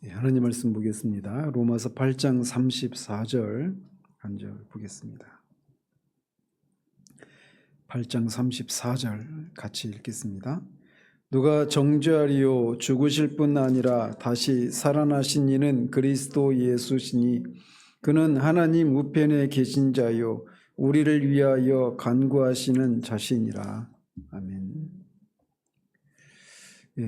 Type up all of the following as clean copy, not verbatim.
하나님 말씀 보겠습니다. 로마서 8장 34절 한 절 보겠습니다. 8장 34절 같이 읽겠습니다. 누가 정죄하리요? 죽으실 뿐 아니라 다시 살아나신 이는 그리스도 예수시니 그는 하나님 우편에 계신 자요 우리를 위하여 간구하시는 자신이라. 아멘.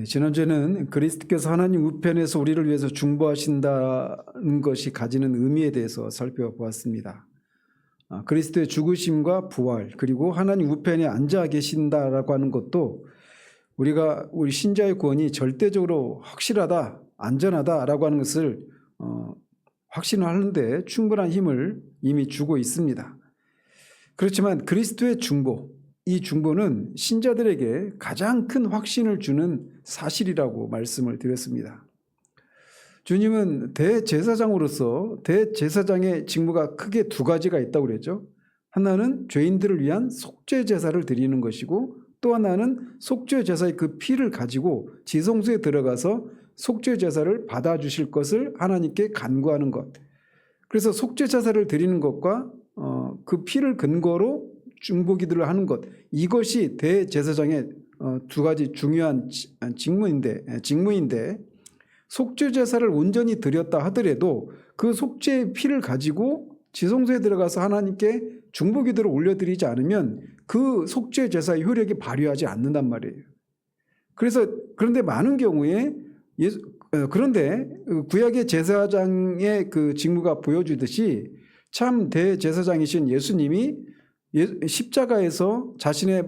지난주에는 그리스도께서 하나님 우편에서 우리를 위해서 중보하신다는 것이 가지는 의미에 대해서 살펴보았습니다. 그리스도의 죽으심과 부활 그리고 하나님 우편에 앉아 계신다라고 하는 것도 우리 신자의 구원이 절대적으로 확실하다, 안전하다라고 하는 것을 확신하는데 충분한 힘을 이미 주고 있습니다. 그렇지만 그리스도의 중보, 이 중보는 신자들에게 가장 큰 확신을 주는 사실이라고 말씀을 드렸습니다. 주님은 대제사장으로서 대제사장의 직무가 크게 두 가지가 있다고 그랬죠. 하나는 죄인들을 위한 속죄 제사를 드리는 것이고 또 하나는 속죄 제사의 그 피를 가지고 지성소에 들어가서 속죄 제사를 받아주실 것을 하나님께 간구하는 것. 그래서 속죄 제사를 드리는 것과 그 피를 근거로 중보기도를 하는 것, 이것이 대제사장의 두 가지 중요한 직무인데 속죄 제사를 온전히 드렸다 하더라도 그 속죄의 피를 가지고 지성소에 들어가서 하나님께 중보기도를 올려드리지 않으면 그 속죄 제사의 효력이 발휘하지 않는단 말이에요. 그런데 많은 경우에 그런데 구약의 제사장의 그 직무가 보여주듯이 참 대제사장이신 예수님이 십자가에서 자신의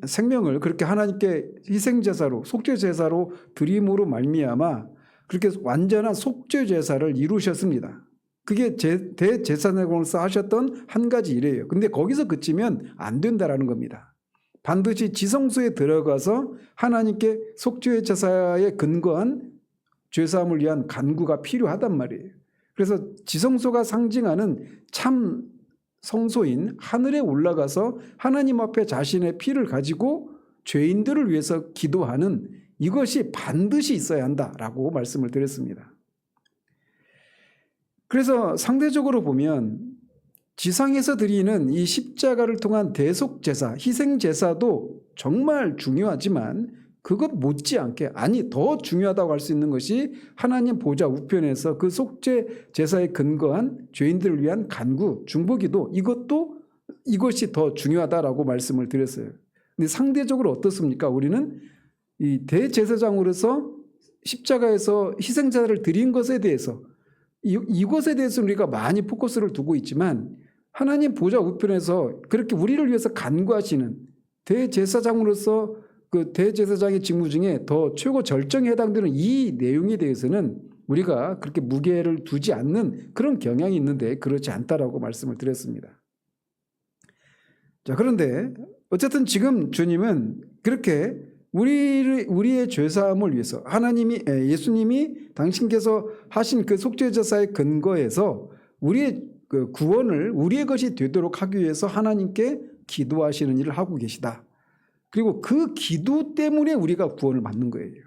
생명을 그렇게 하나님께 희생제사로 속죄제사로 드림으로 말미암아 그렇게 완전한 속죄제사를 이루셨습니다. 그게 대제사장으로서 하셨던 한 가지 일이에요. 근데 거기서 그치면 안 된다라는 겁니다. 반드시 지성소에 들어가서 하나님께 속죄제사에 근거한 죄사함을 위한 간구가 필요하단 말이에요. 그래서 지성소가 상징하는 참 성소인 하늘에 올라가서 하나님 앞에 자신의 피를 가지고 죄인들을 위해서 기도하는 이것이 반드시 있어야 한다라고 말씀을 드렸습니다. 그래서 상대적으로 보면 지상에서 드리는 이 십자가를 통한 대속제사, 희생제사도 정말 중요하지만 그것 못지않게 더 중요하다고 할 수 있는 것이 하나님 보좌 우편에서 그 속죄 제사에 근거한 죄인들을 위한 간구, 중보기도 이것이 더 중요하다라고 말씀을 드렸어요. 근데 상대적으로 어떻습니까? 우리는 이 대제사장으로서 십자가에서 희생자를 드린 것에 대해서 이것에 대해서 우리가 많이 포커스를 두고 있지만 하나님 보좌 우편에서 그렇게 우리를 위해서 간구하시는 대제사장으로서 그 대제사장의 직무 중에 더 최고 절정에 해당되는 이 내용에 대해서는 우리가 그렇게 무게를 두지 않는 그런 경향이 있는데 그렇지 않다라고 말씀을 드렸습니다. 자, 그런데 어쨌든 지금 주님은 그렇게 우리의 죄사함을 위해서 예수님이 당신께서 하신 그 속죄제사의 근거에서 우리의 그 구원을 우리의 것이 되도록 하기 위해서 하나님께 기도하시는 일을 하고 계시다. 그리고 그 기도 때문에 우리가 구원을 받는 거예요.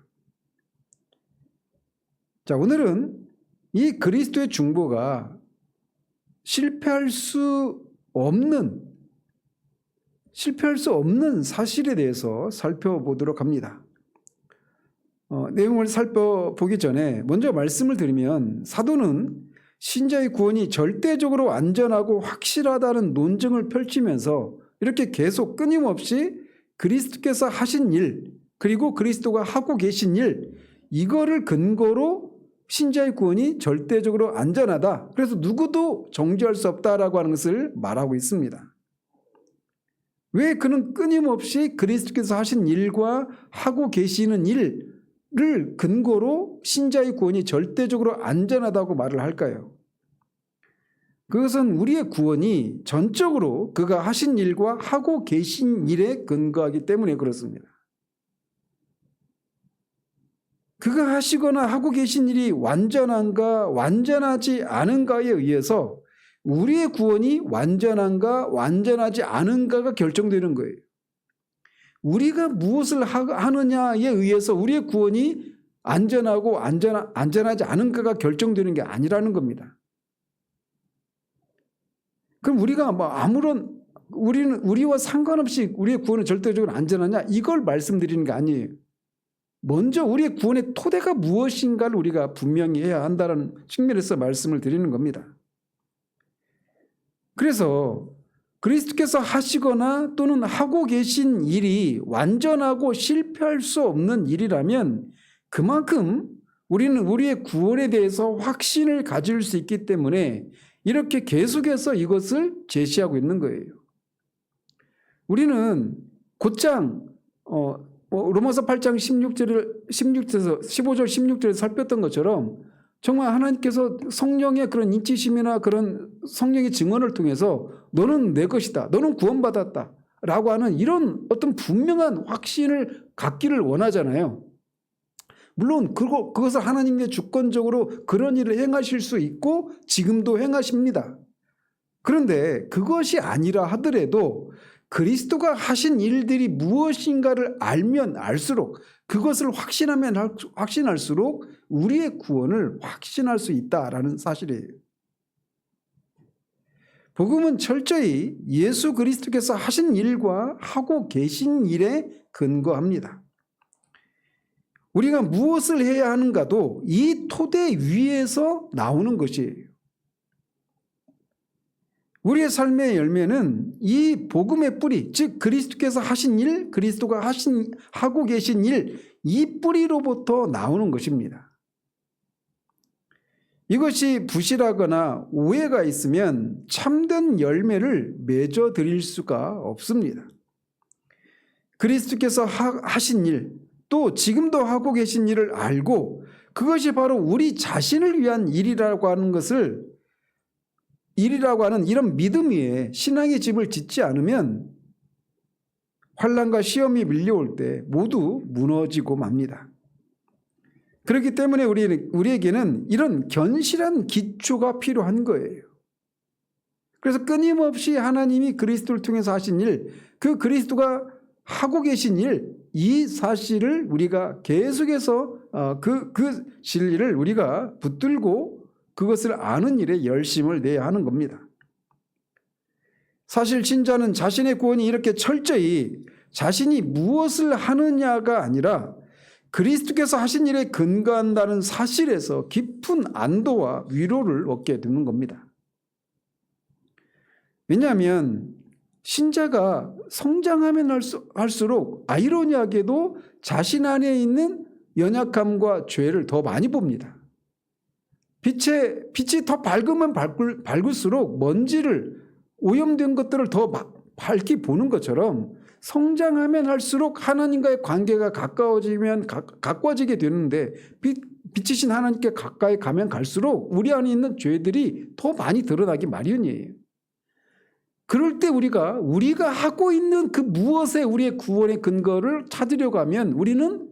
자, 오늘은 이 그리스도의 중보가 실패할 수 없는 사실에 대해서 살펴보도록 합니다. 내용을 살펴보기 전에 먼저 말씀을 드리면 사도는 신자의 구원이 절대적으로 안전하고 확실하다는 논증을 펼치면서 이렇게 계속 끊임없이 그리스도께서 하신 일 그리고 그리스도가 하고 계신 일 이거를 근거로 신자의 구원이 절대적으로 안전하다. 그래서 누구도 정죄할 수 없다라고 하는 것을 말하고 있습니다. 왜 그는 끊임없이 그리스도께서 하신 일과 하고 계시는 일을 근거로 신자의 구원이 절대적으로 안전하다고 말을 할까요? 그것은 우리의 구원이 전적으로 그가 하신 일과 하고 계신 일에 근거하기 때문에 그렇습니다. 그가 하시거나 하고 계신 일이 완전한가 완전하지 않은가에 의해서 우리의 구원이 완전한가 완전하지 않은가가 결정되는 거예요. 우리가 무엇을 하느냐에 의해서 우리의 구원이 안전하고 안전하지 않은가가 결정되는 게 아니라는 겁니다. 그럼 우리가 뭐 우리와 상관없이 우리의 구원은 절대적으로 안전하냐? 이걸 말씀드리는 게 아니에요. 먼저 우리의 구원의 토대가 무엇인가를 우리가 분명히 해야 한다는 측면에서 말씀을 드리는 겁니다. 그래서 그리스도께서 하시거나 또는 하고 계신 일이 완전하고 실패할 수 없는 일이라면 그만큼 우리는 우리의 구원에 대해서 확신을 가질 수 있기 때문에 이렇게 계속해서 이것을 제시하고 있는 거예요. 우리는 곧장 로마서 8장 15절 16절에 살폈던 것처럼 정말 하나님께서 성령의 그런 인치심이나 그런 성령의 증언을 통해서 너는 내 것이다, 너는 구원받았다 라고 하는 이런 어떤 분명한 확신을 갖기를 원하잖아요. 물론 그것을 하나님의 주권적으로 그런 일을 행하실 수 있고 지금도 행하십니다. 그런데 그것이 아니라 하더라도 그리스도가 하신 일들이 무엇인가를 알면 알수록, 그것을 확신하면 확신할수록 우리의 구원을 확신할 수 있다라는 사실이에요. 복음은 철저히 예수 그리스도께서 하신 일과 하고 계신 일에 근거합니다. 우리가 무엇을 해야 하는가도 이 토대 위에서 나오는 것이에요. 우리의 삶의 열매는 이 복음의 뿌리, 즉 그리스도께서 하신 일, 그리스도가 하고 계신 일, 이 뿌리로부터 나오는 것입니다. 이것이 부실하거나 오해가 있으면 참된 열매를 맺어 드릴 수가 없습니다. 그리스도께서 하신 일, 또 지금도 하고 계신 일을 알고 그것이 바로 우리 자신을 위한 일이라고 하는 이런 믿음 위에 신앙의 집을 짓지 않으면 환난과 시험이 밀려올 때 모두 무너지고 맙니다. 그렇기 때문에 우리에게는 이런 견실한 기초가 필요한 거예요. 그래서 끊임없이 하나님이 그리스도를 통해서 하신 일, 그 그리스도가 하고 계신 일, 이 사실을 우리가 계속해서 그 진리를 우리가 붙들고 그것을 아는 일에 열심을 내야 하는 겁니다. 사실 신자는 자신의 구원이 이렇게 철저히 자신이 무엇을 하느냐가 아니라 그리스도께서 하신 일에 근거한다는 사실에서 깊은 안도와 위로를 얻게 되는 겁니다. 왜냐하면 신자가 성장하면 할수록 아이러니하게도 자신 안에 있는 연약함과 죄를 더 많이 봅니다. 빛이 더 밝으면 밝을수록 먼지를, 오염된 것들을 더 밝게 보는 것처럼 성장하면 할수록 하나님과의 관계가 가까워지게 되는데 빛이신 하나님께 가까이 가면 갈수록 우리 안에 있는 죄들이 더 많이 드러나기 마련이에요. 그럴 때 우리가 하고 있는 그 무엇에 우리의 구원의 근거를 찾으려고 하면 우리는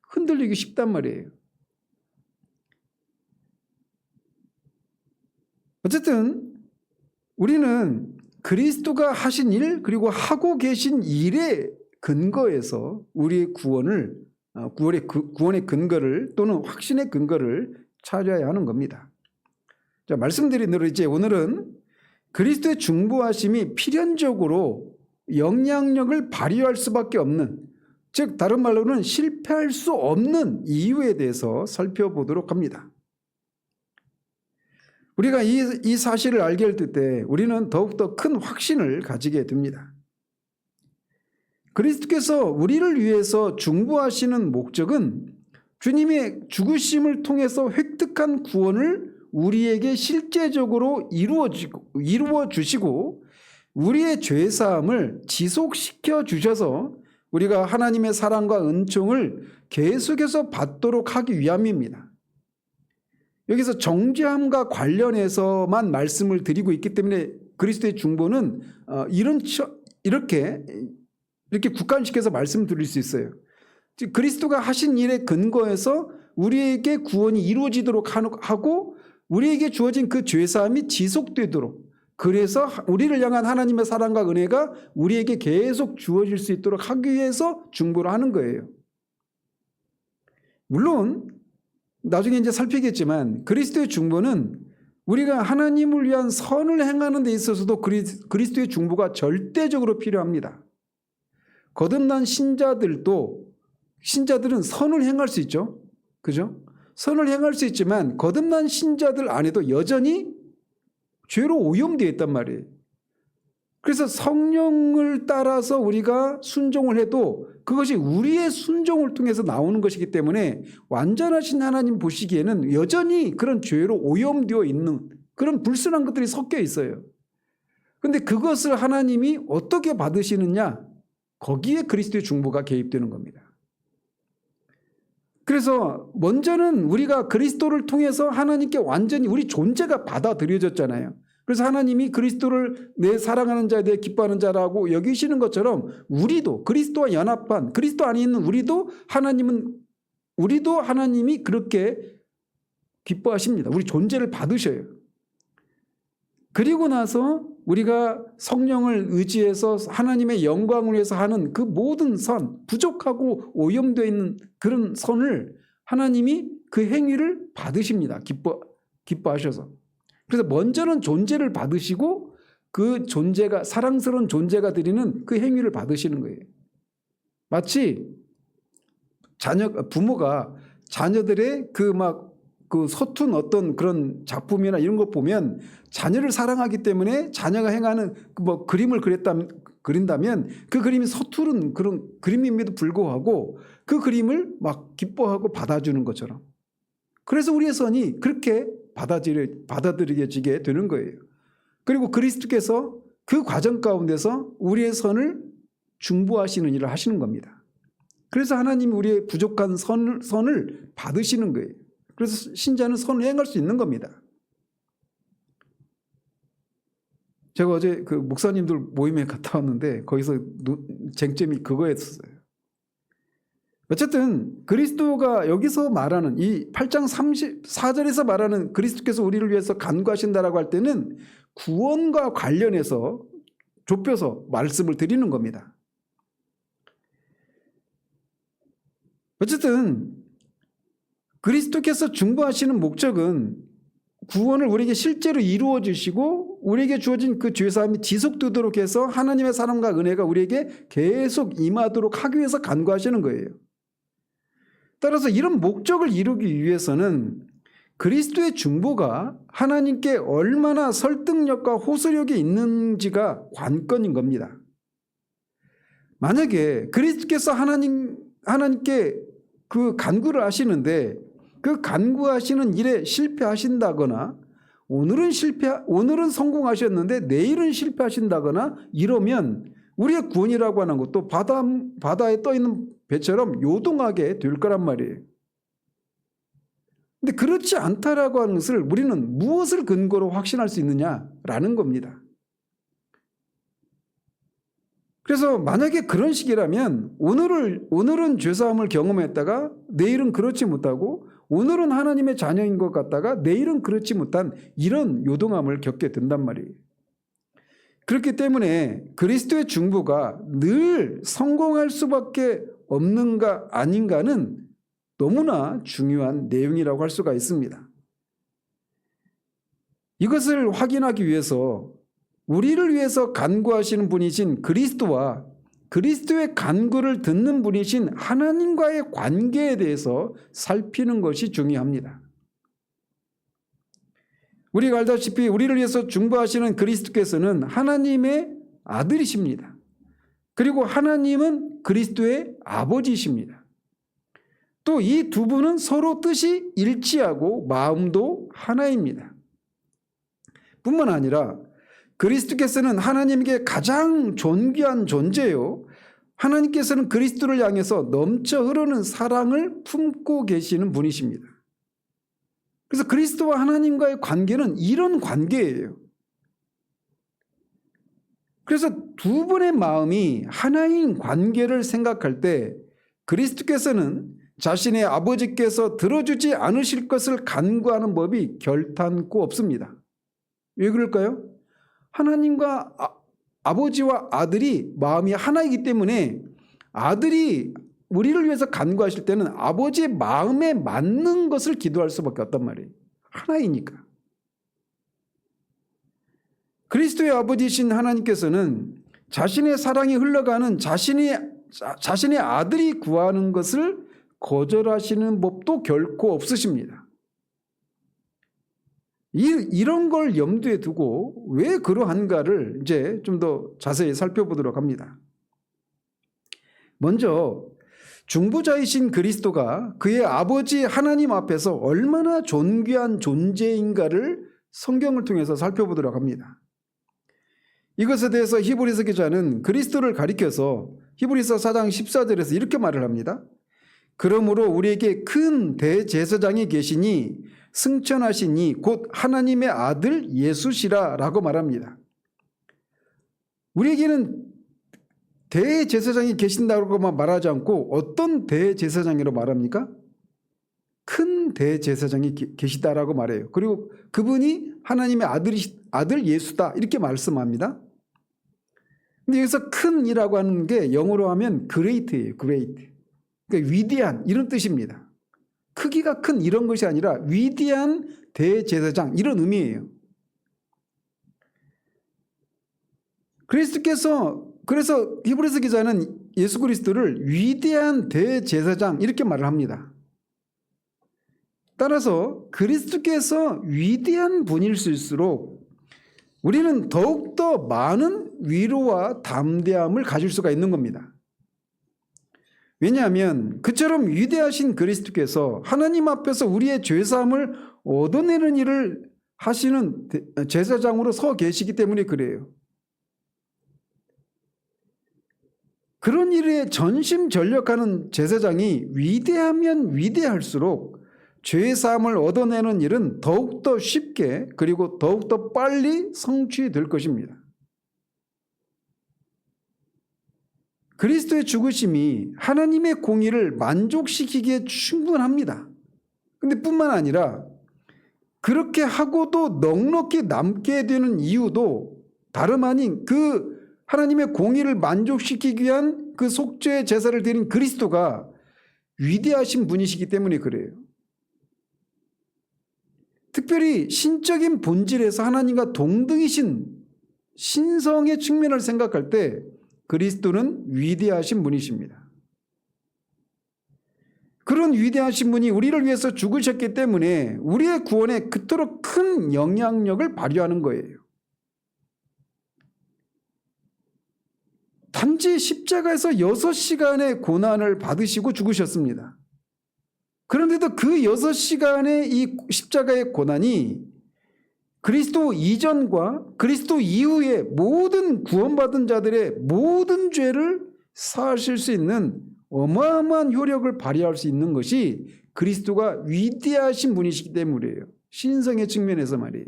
흔들리기 쉽단 말이에요. 어쨌든 우리는 그리스도가 하신 일, 그리고 하고 계신 일에 근거해서 우리의 구원의 근거를 또는 확신의 근거를 찾아야 하는 겁니다. 자, 말씀드린 대로 이제 오늘은 그리스도의 중보하심이 필연적으로 영향력을 발휘할 수밖에 없는, 즉 다른 말로는 실패할 수 없는 이유에 대해서 살펴보도록 합니다. 우리가 이 사실을 알게 될 때 우리는 더욱더 큰 확신을 가지게 됩니다. 그리스도께서 우리를 위해서 중보하시는 목적은 주님의 죽으심을 통해서 획득한 구원을 우리에게 실제적으로 이루어 주시고 우리의 죄사함을 지속시켜 주셔서 우리가 하나님의 사랑과 은총을 계속해서 받도록 하기 위함입니다. 여기서 정죄함과 관련해서만 말씀을 드리고 있기 때문에 그리스도의 중보는 이렇게 국한시켜서 말씀드릴 수 있어요. 즉 그리스도가 하신 일에 근거해서 우리에게 구원이 이루어지도록 하고 우리에게 주어진 그 죄사함이 지속되도록, 그래서 우리를 향한 하나님의 사랑과 은혜가 우리에게 계속 주어질 수 있도록 하기 위해서 중보를 하는 거예요. 물론 나중에 이제 살피겠지만 그리스도의 중보는 우리가 하나님을 위한 선을 행하는 데 있어서도 그리스도의 중보가 절대적으로 필요합니다. 거듭난 신자들은 선을 행할 수 있죠. 그죠? 선을 행할 수 있지만 거듭난 신자들 안에도 여전히 죄로 오염되어 있단 말이에요. 그래서 성령을 따라서 우리가 순종을 해도 그것이 우리의 순종을 통해서 나오는 것이기 때문에 완전하신 하나님 보시기에는 여전히 그런 죄로 오염되어 있는 그런 불순한 것들이 섞여 있어요. 그런데 그것을 하나님이 어떻게 받으시느냐? 거기에 그리스도의 중보가 개입되는 겁니다. 그래서 먼저는 우리가 그리스도를 통해서 하나님께 완전히 우리 존재가 받아들여졌잖아요. 그래서 하나님이 그리스도를 내 사랑하는 자에 대해 기뻐하는 자라고 여기시는 것처럼 우리도 그리스도와 연합한 그리스도 안에 있는 우리도 하나님이 그렇게 기뻐하십니다. 우리 존재를 받으셔요. 그리고 나서 우리가 성령을 의지해서 하나님의 영광을 위해서 하는 그 모든 선, 부족하고 오염되어 있는 그런 선을 하나님이 그 행위를 받으십니다. 기뻐하셔서. 그래서 먼저는 존재를 받으시고 그 존재가 사랑스러운 존재가 드리는 그 행위를 받으시는 거예요. 마치 부모가 자녀들의 그 서툰 어떤 그런 작품이나 이런 거 보면 자녀를 사랑하기 때문에 자녀가 행하는 그림을 그린다면 그 그림이 서투른 그런 그림임에도 불구하고 그 그림을 막 기뻐하고 받아주는 것처럼. 그래서 우리의 선이 그렇게 받아들여지게 되는 거예요. 그리고 그리스도께서 그 과정 가운데서 우리의 선을 중보하시는 일을 하시는 겁니다. 그래서 하나님이 우리의 부족한 선을 받으시는 거예요. 그래서 신자는 선을 행할 수 있는 겁니다. 제가 어제 그 목사님들 모임에 갔다 왔는데 거기서 쟁점이 그거였어요. 어쨌든 그리스도가 여기서 말하는 이 8장 34절에서 말하는 그리스도께서 우리를 위해서 간구하신다라고 할 때는 구원과 관련해서 좁혀서 말씀을 드리는 겁니다. 어쨌든 그리스도께서 중보하시는 목적은 구원을 우리에게 실제로 이루어 주시고 우리에게 주어진 그 죄사함이 지속되도록 해서 하나님의 사랑과 은혜가 우리에게 계속 임하도록 하기 위해서 간구하시는 거예요. 따라서 이런 목적을 이루기 위해서는 그리스도의 중보가 하나님께 얼마나 설득력과 호소력이 있는지가 관건인 겁니다. 만약에 그리스도께서 하나님께 그 간구를 하시는데 그 간구하시는 일에 실패하신다거나 오늘은 성공하셨는데 내일은 실패하신다거나 이러면 우리의 구원이라고 하는 것도 바다에 떠 있는 배처럼 요동하게 될 거란 말이에요. 근데 그렇지 않다라고 하는 것을 우리는 무엇을 근거로 확신할 수 있느냐라는 겁니다. 그래서 만약에 그런 식이라면 오늘은 죄사함을 경험했다가 내일은 그렇지 못하고 오늘은 하나님의 자녀인 것 같다가 내일은 그렇지 못한 이런 요동함을 겪게 된단 말이에요. 그렇기 때문에 그리스도의 중보가 늘 성공할 수밖에 없는가 아닌가는 너무나 중요한 내용이라고 할 수가 있습니다. 이것을 확인하기 위해서 우리를 위해서 간구하시는 분이신 그리스도와 그리스도의 간구를 듣는 분이신 하나님과의 관계에 대해서 살피는 것이 중요합니다. 우리가 알다시피 우리를 위해서 중보하시는 그리스도께서는 하나님의 아들이십니다. 그리고 하나님은 그리스도의 아버지이십니다. 또 이 두 분은 서로 뜻이 일치하고 마음도 하나입니다. 뿐만 아니라 그리스도께서는 하나님께 가장 존귀한 존재요. 하나님께서는 그리스도를 향해서 넘쳐 흐르는 사랑을 품고 계시는 분이십니다. 그래서 그리스도와 하나님과의 관계는 이런 관계예요. 그래서 두 분의 마음이 하나인 관계를 생각할 때 그리스도께서는 자신의 아버지께서 들어주지 않으실 것을 간구하는 법이 결탄코 없습니다. 왜 그럴까요? 하나님과 아버지와 아들이 마음이 하나이기 때문에 아들이 우리를 위해서 간구하실 때는 아버지의 마음에 맞는 것을 기도할 수밖에 없단 말이에요. 하나이니까. 그리스도의 아버지이신 하나님께서는 자신의 사랑이 흘러가는 자신의 아들이 구하는 것을 거절하시는 법도 결코 없으십니다. 이런 걸 염두에 두고 왜 그러한가를 이제 좀 더 자세히 살펴보도록 합니다. 먼저 중보자이신 그리스도가 그의 아버지 하나님 앞에서 얼마나 존귀한 존재인가를 성경을 통해서 살펴보도록 합니다. 이것에 대해서 히브리서 기자는 그리스도를 가리켜서 히브리서 4장 14절에서 이렇게 말을 합니다. 그러므로 우리에게 큰 대제사장이 계시니 승천하시니 곧 하나님의 아들 예수시라 라고 말합니다. 우리에게는 대제사장이 계신다고만 말하지 않고 어떤 대제사장이라고 말합니까? 큰 대제사장이 계시다라고 말해요. 그리고 그분이 하나님의 아들 예수다 이렇게 말씀합니다. 근데 여기서 큰이라고 하는 게 영어로 하면 great예요. great. 그러니까 위대한 이런 뜻입니다. 크기가 큰 이런 것이 아니라 위대한 대제사장 이런 의미예요. 그래서 히브리서 기자는 예수 그리스도를 위대한 대제사장 이렇게 말을 합니다. 따라서 그리스도께서 위대한 분일수록 우리는 더욱더 많은 위로와 담대함을 가질 수가 있는 겁니다. 왜냐하면 그처럼 위대하신 그리스도께서 하나님 앞에서 우리의 죄사함을 얻어내는 일을 하시는 제사장으로 서 계시기 때문에 그래요. 그런 일에 전심전력하는 제사장이 위대하면 위대할수록 죄사함을 얻어내는 일은 더욱더 쉽게 그리고 더욱더 빨리 성취될 것입니다. 그리스도의 죽으심이 하나님의 공의를 만족시키기에 충분합니다. 그런데 뿐만 아니라 그렇게 하고도 넉넉히 남게 되는 이유도 다름 아닌 그 하나님의 공의를 만족시키기 위한 그 속죄의 제사를 드린 그리스도가 위대하신 분이시기 때문에 그래요. 특별히 신적인 본질에서 하나님과 동등이신 신성의 측면을 생각할 때 그리스도는 위대하신 분이십니다. 그런 위대하신 분이 우리를 위해서 죽으셨기 때문에 우리의 구원에 그토록 큰 영향력을 발휘하는 거예요. 단지 십자가에서 6시간의 고난을 받으시고 죽으셨습니다. 그런데도 그 6시간의 이 십자가의 고난이 그리스도 이전과 그리스도 이후의 모든 구원받은 자들의 모든 죄를 사하실 수 있는 어마어마한 효력을 발휘할 수 있는 것이 그리스도가 위대하신 분이시기 때문이에요. 신성의 측면에서 말이에요.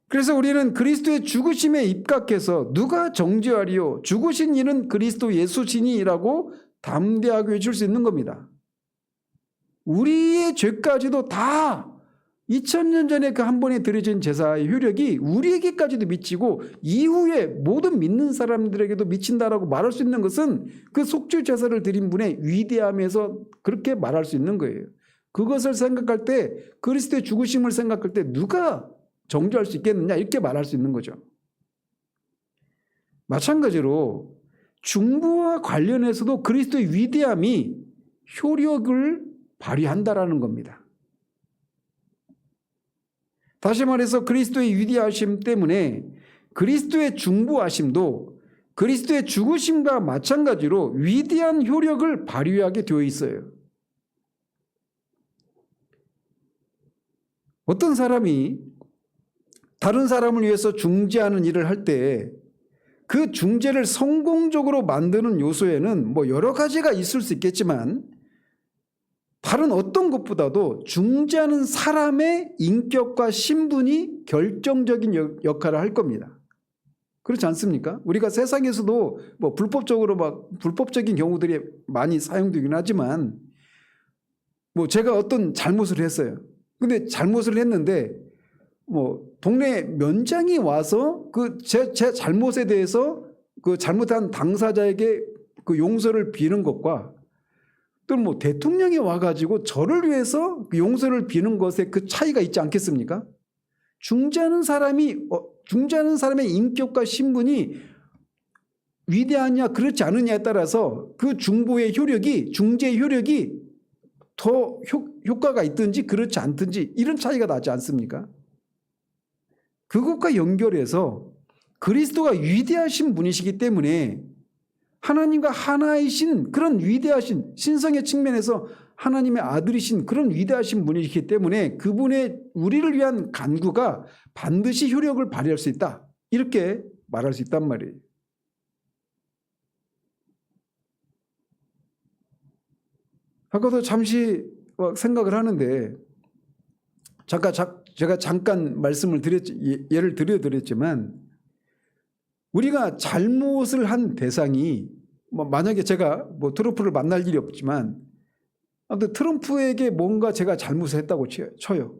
그래서 우리는 그리스도의 죽으심에 입각해서 누가 정죄하리요? 죽으신 이는 그리스도 예수시니라고 담대하게 외칠 수 있는 겁니다. 우리의 죄까지도 다 2000년 전에 그 한 번에 드려진 제사의 효력이 우리에게까지도 미치고 이후에 모든 믿는 사람들에게도 미친다라고 말할 수 있는 것은 그 속죄 제사를 드린 분의 위대함에서 그렇게 말할 수 있는 거예요. 그것을 생각할 때 그리스도의 죽으심을 생각할 때 누가 정죄할 수 있겠느냐 이렇게 말할 수 있는 거죠. 마찬가지로 중보와 관련해서도 그리스도의 위대함이 효력을 발휘한다라는 겁니다. 다시 말해서 그리스도의 위대하심 때문에 그리스도의 중보하심도 그리스도의 죽으심과 마찬가지로 위대한 효력을 발휘하게 되어 있어요. 어떤 사람이 다른 사람을 위해서 중재하는 일을 할 때 그 중재를 성공적으로 만드는 요소에는 여러 가지가 있을 수 있겠지만 다른 어떤 것보다도 중재하는 사람의 인격과 신분이 결정적인 역할을 할 겁니다. 그렇지 않습니까? 우리가 세상에서도 불법적인 경우들이 많이 사용되긴 하지만 제가 어떤 잘못을 했어요. 근데 잘못을 했는데 동네 면장이 와서 제 잘못에 대해서 그 잘못한 당사자에게 그 용서를 비는 것과 또 뭐 대통령이 와가지고 저를 위해서 그 용서를 비는 것에 그 차이가 있지 않겠습니까? 중재하는 사람의 인격과 신분이 위대하냐 그렇지 않느냐에 따라서 그 중재의 효력이 더 효과가 있든지 그렇지 않든지 이런 차이가 나지 않습니까? 그것과 연결해서 그리스도가 위대하신 분이시기 때문에 하나님과 하나이신 그런 위대하신 신성의 측면에서 하나님의 아들이신 그런 위대하신 분이시기 때문에 그분의 우리를 위한 간구가 반드시 효력을 발휘할 수 있다. 이렇게 말할 수 있단 말이에요. 아까도 잠시 생각을 하는데 제가 잠깐 예를 들어드렸지만 우리가 잘못을 한 대상이 만약에 제가 트럼프를 만날 일이 없지만 아무튼 트럼프에게 뭔가 제가 잘못을 했다고 쳐요.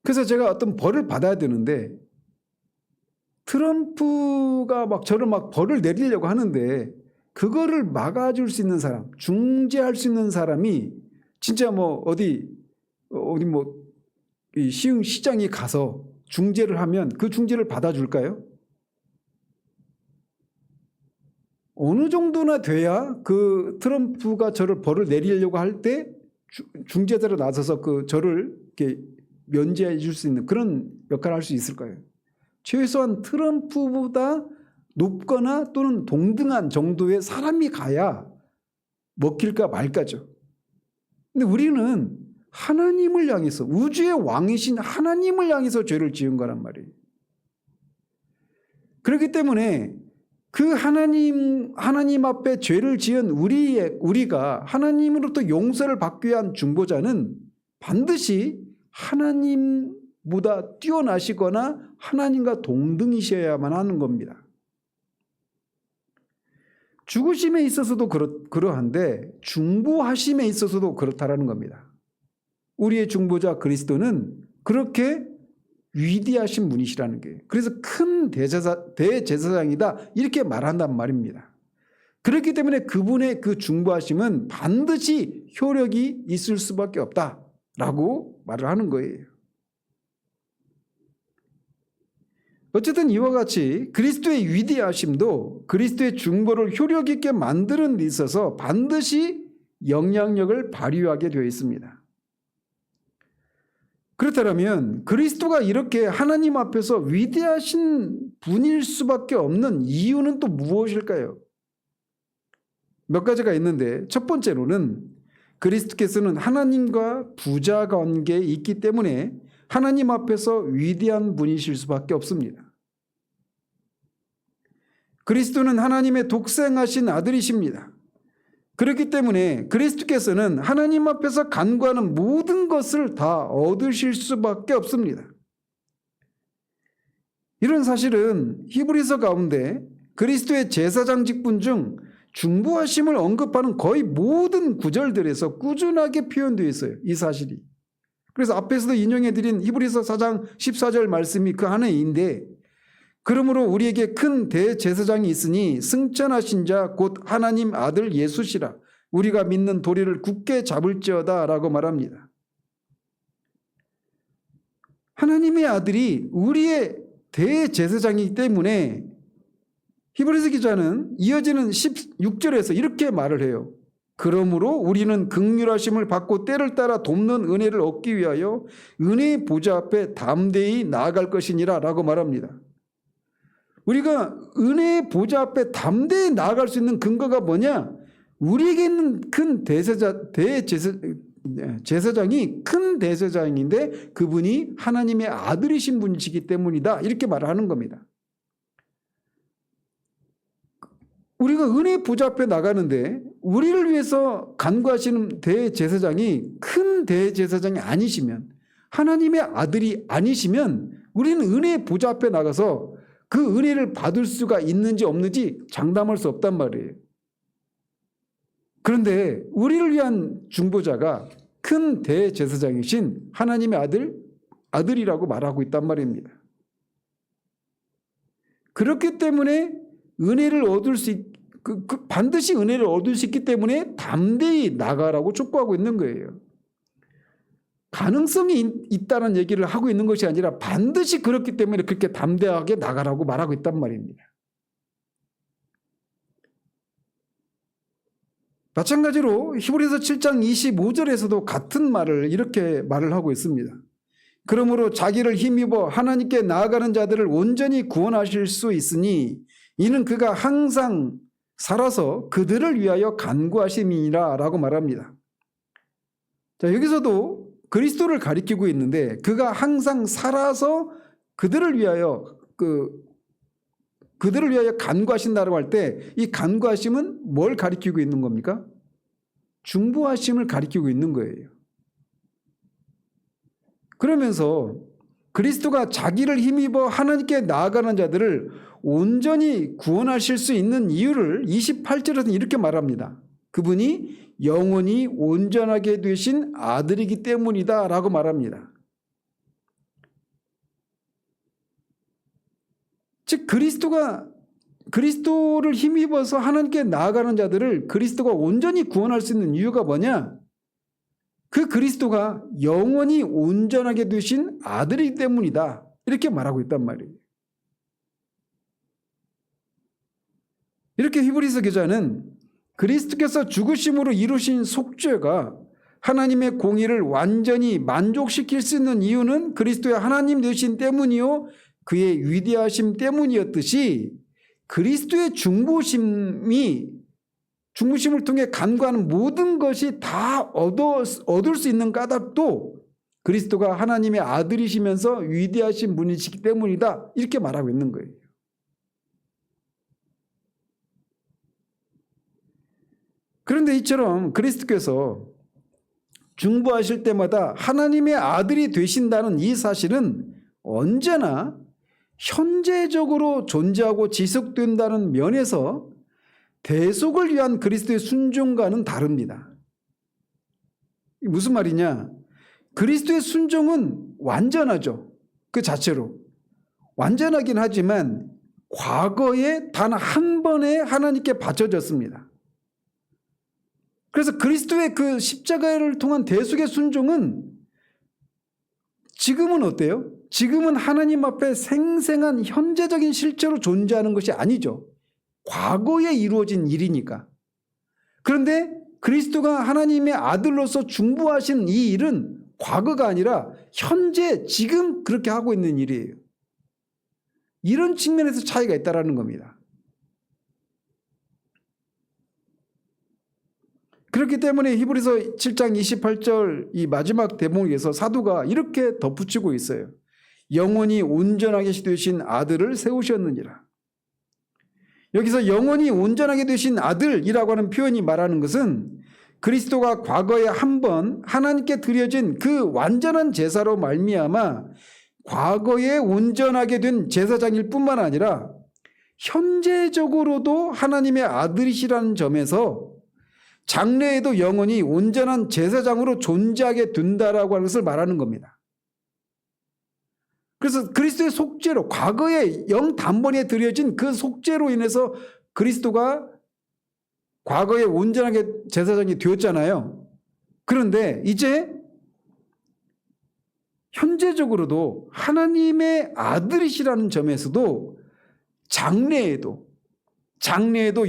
그래서 제가 어떤 벌을 받아야 되는데 트럼프가 저를 벌을 내리려고 하는데 그거를 막아줄 수 있는 사람, 중재할 수 있는 사람이 진짜 이 시장에 가서 중재를 하면 그 중재를 받아줄까요? 어느 정도나 돼야 그 트럼프가 저를 벌을 내리려고 할 때 중재자로 나서서 저를 이렇게 면제해 줄 수 있는 그런 역할을 할 수 있을까요? 최소한 트럼프보다 높거나 또는 동등한 정도의 사람이 가야 먹힐까 말까죠. 근데 우리는 하나님을 향해서 우주의 왕이신 하나님을 향해서 죄를 지은 거란 말이에요. 그렇기 때문에 그 하나님 앞에 죄를 지은 우리가 하나님으로부터 용서를 받기 위한 중보자는 반드시 하나님보다 뛰어나시거나 하나님과 동등이셔야만 하는 겁니다. 죽으심에 있어서도 그러한데 중보하심에 있어서도 그렇다라는 겁니다. 우리의 중보자 그리스도는 그렇게 위대하신 분이시라는 거예요. 그래서 큰 대제사장이다 이렇게 말한단 말입니다. 그렇기 때문에 그분의 그 중보하심은 반드시 효력이 있을 수밖에 없다라고 말을 하는 거예요. 어쨌든 이와 같이 그리스도의 위대하심도 그리스도의 중보를 효력 있게 만드는 데 있어서 반드시 영향력을 발휘하게 되어 있습니다. 그렇다면 그리스도가 이렇게 하나님 앞에서 위대하신 분일 수밖에 없는 이유는 또 무엇일까요? 몇 가지가 있는데 첫 번째로는 그리스도께서는 하나님과 부자 관계에 있기 때문에 하나님 앞에서 위대한 분이실 수밖에 없습니다. 그리스도는 하나님의 독생하신 아들이십니다. 그렇기 때문에 그리스도께서는 하나님 앞에서 간구하는 모든 것을 다 얻으실 수밖에 없습니다. 이런 사실은 히브리서 가운데 그리스도의 제사장 직분 중 중보하심을 언급하는 거의 모든 구절들에서 꾸준하게 표현되어 있어요. 이 사실이. 그래서 앞에서도 인용해드린 히브리서 4장 14절 말씀이 그 하나인데 그러므로 우리에게 큰 대제사장이 있으니 승천하신 자 곧 하나님 아들 예수시라 우리가 믿는 도리를 굳게 잡을지어다 라고 말합니다. 하나님의 아들이 우리의 대제사장이기 때문에 히브리서 기자는 이어지는 16절에서 이렇게 말을 해요. 그러므로 우리는 긍휼하심을 받고 때를 따라 돕는 은혜를 얻기 위하여 은혜의 보좌 앞에 담대히 나아갈 것이니라 라고 말합니다. 우리가 은혜의 보좌 앞에 담대히 나아갈 수 있는 근거가 뭐냐? 우리에게 있는 큰 제사장이 큰 대제사장인데 그분이 하나님의 아들이신 분이시기 때문이다. 이렇게 말하는 겁니다. 우리가 은혜의 보좌 앞에 나가는데 우리를 위해서 간구하시는 대제사장이 큰 대제사장이 아니시면 하나님의 아들이 아니시면 우리는 은혜의 보좌 앞에 나가서 그 은혜를 받을 수가 있는지 없는지 장담할 수 없단 말이에요. 그런데 우리를 위한 중보자가 큰 대제사장이신 하나님의 아들이라고 말하고 있단 말입니다. 그렇기 때문에 은혜를 얻을 수 반드시 은혜를 얻을 수 있기 때문에 담대히 나가라고 촉구하고 있는 거예요. 가능성이 있다는 얘기를 하고 있는 것이 아니라 반드시 그렇기 때문에 그렇게 담대하게 나가라고 말하고 있단 말입니다. 마찬가지로 히브리서 7장 25절에서도 같은 말을 이렇게 말을 하고 있습니다. 그러므로 자기를 힘입어 하나님께 나아가는 자들을 온전히 구원하실 수 있으니 이는 그가 항상 살아서 그들을 위하여 간구하심이니라 라고 말합니다. 자, 여기서도 그리스도를 가리키고 있는데 그가 항상 살아서 그들을 위하여 간구하신다고 할 때 이 간구하심은 뭘 가리키고 있는 겁니까? 중보하심을 가리키고 있는 거예요. 그러면서 그리스도가 자기를 힘입어 하나님께 나아가는 자들을 온전히 구원하실 수 있는 이유를 28절에서는 이렇게 말합니다. 그분이 영원히 온전하게 되신 아들이기 때문이다 라고 말합니다. 즉 그리스도를 힘입어서 하나님께 나아가는 자들을 그리스도가 온전히 구원할 수 있는 이유가 뭐냐? 그 그리스도가 영원히 온전하게 되신 아들이기 때문이다. 이렇게 말하고 있단 말이에요. 이렇게 히브리서 기자는 그리스도께서 죽으심으로 이루신 속죄가 하나님의 공의를 완전히 만족시킬 수 있는 이유는 그리스도의 하나님 되신 때문이요 그의 위대하심 때문이었듯이 그리스도의 중보심을 통해 간구하는 모든 것이 다 얻을 수 있는 까닭도 그리스도가 하나님의 아들이시면서 위대하신 분이시기 때문이다. 이렇게 말하고 있는 거예요. 그런데 이처럼 그리스도께서 중보하실 때마다 하나님의 아들이 되신다는 이 사실은 언제나 현재적으로 존재하고 지속된다는 면에서 대속을 위한 그리스도의 순종과는 다릅니다. 무슨 말이냐? 그리스도의 순종은 완전하죠. 그 자체로. 완전하긴 하지만 과거에 단 한 번에 하나님께 바쳐졌습니다. 그래서 그리스도의 그 십자가를 통한 대속의 순종은 지금은 어때요? 지금은 하나님 앞에 생생한 현재적인 실체로 존재하는 것이 아니죠. 과거에 이루어진 일이니까. 그런데 그리스도가 하나님의 아들로서 중보하신 이 일은 과거가 아니라 현재 지금 그렇게 하고 있는 일이에요. 이런 측면에서 차이가 있다는 겁니다. 그렇기 때문에 히브리서 7장 28절 이 마지막 대목에서 사도가 이렇게 덧붙이고 있어요. 영원히 온전하게 되신 아들을 세우셨느니라. 여기서 영원히 온전하게 되신 아들이라고 하는 표현이 말하는 것은 그리스도가 과거에 한 번 하나님께 드려진 그 완전한 제사로 말미암아 과거에 온전하게 된 제사장일 뿐만 아니라 현재적으로도 하나님의 아들이시라는 점에서 장래에도 영원히 온전한 제사장으로 존재하게 된다라고 하는 것을 말하는 겁니다. 그래서 그리스도의 속죄로 과거에 영단번에 드려진 그 속죄로 인해서 그리스도가 과거에 온전하게 제사장이 되었잖아요. 그런데 이제 현재적으로도 하나님의 아들이시라는 점에서도 장래에도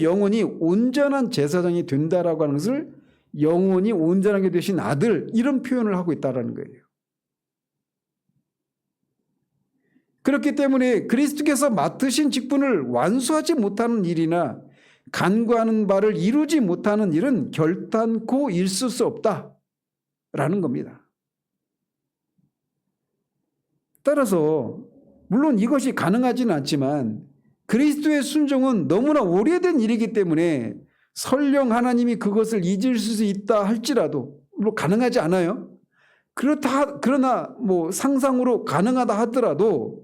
영원히 온전한 제사장이 된다라고 하는 것을 영원히 온전하게 되신 아들 이런 표현을 하고 있다는 거예요. 그렇기 때문에 그리스도께서 맡으신 직분을 완수하지 못하는 일이나 간구하는 바를 이루지 못하는 일은 결단코 있을 수 없다라는 겁니다. 따라서 물론 이것이 가능하지는 않지만 그리스도의 순종은 너무나 오래된 일이기 때문에 설령 하나님이 그것을 잊을 수 있다 할지라도 물론 가능하지 않아요. 그러나 상상으로 가능하다 하더라도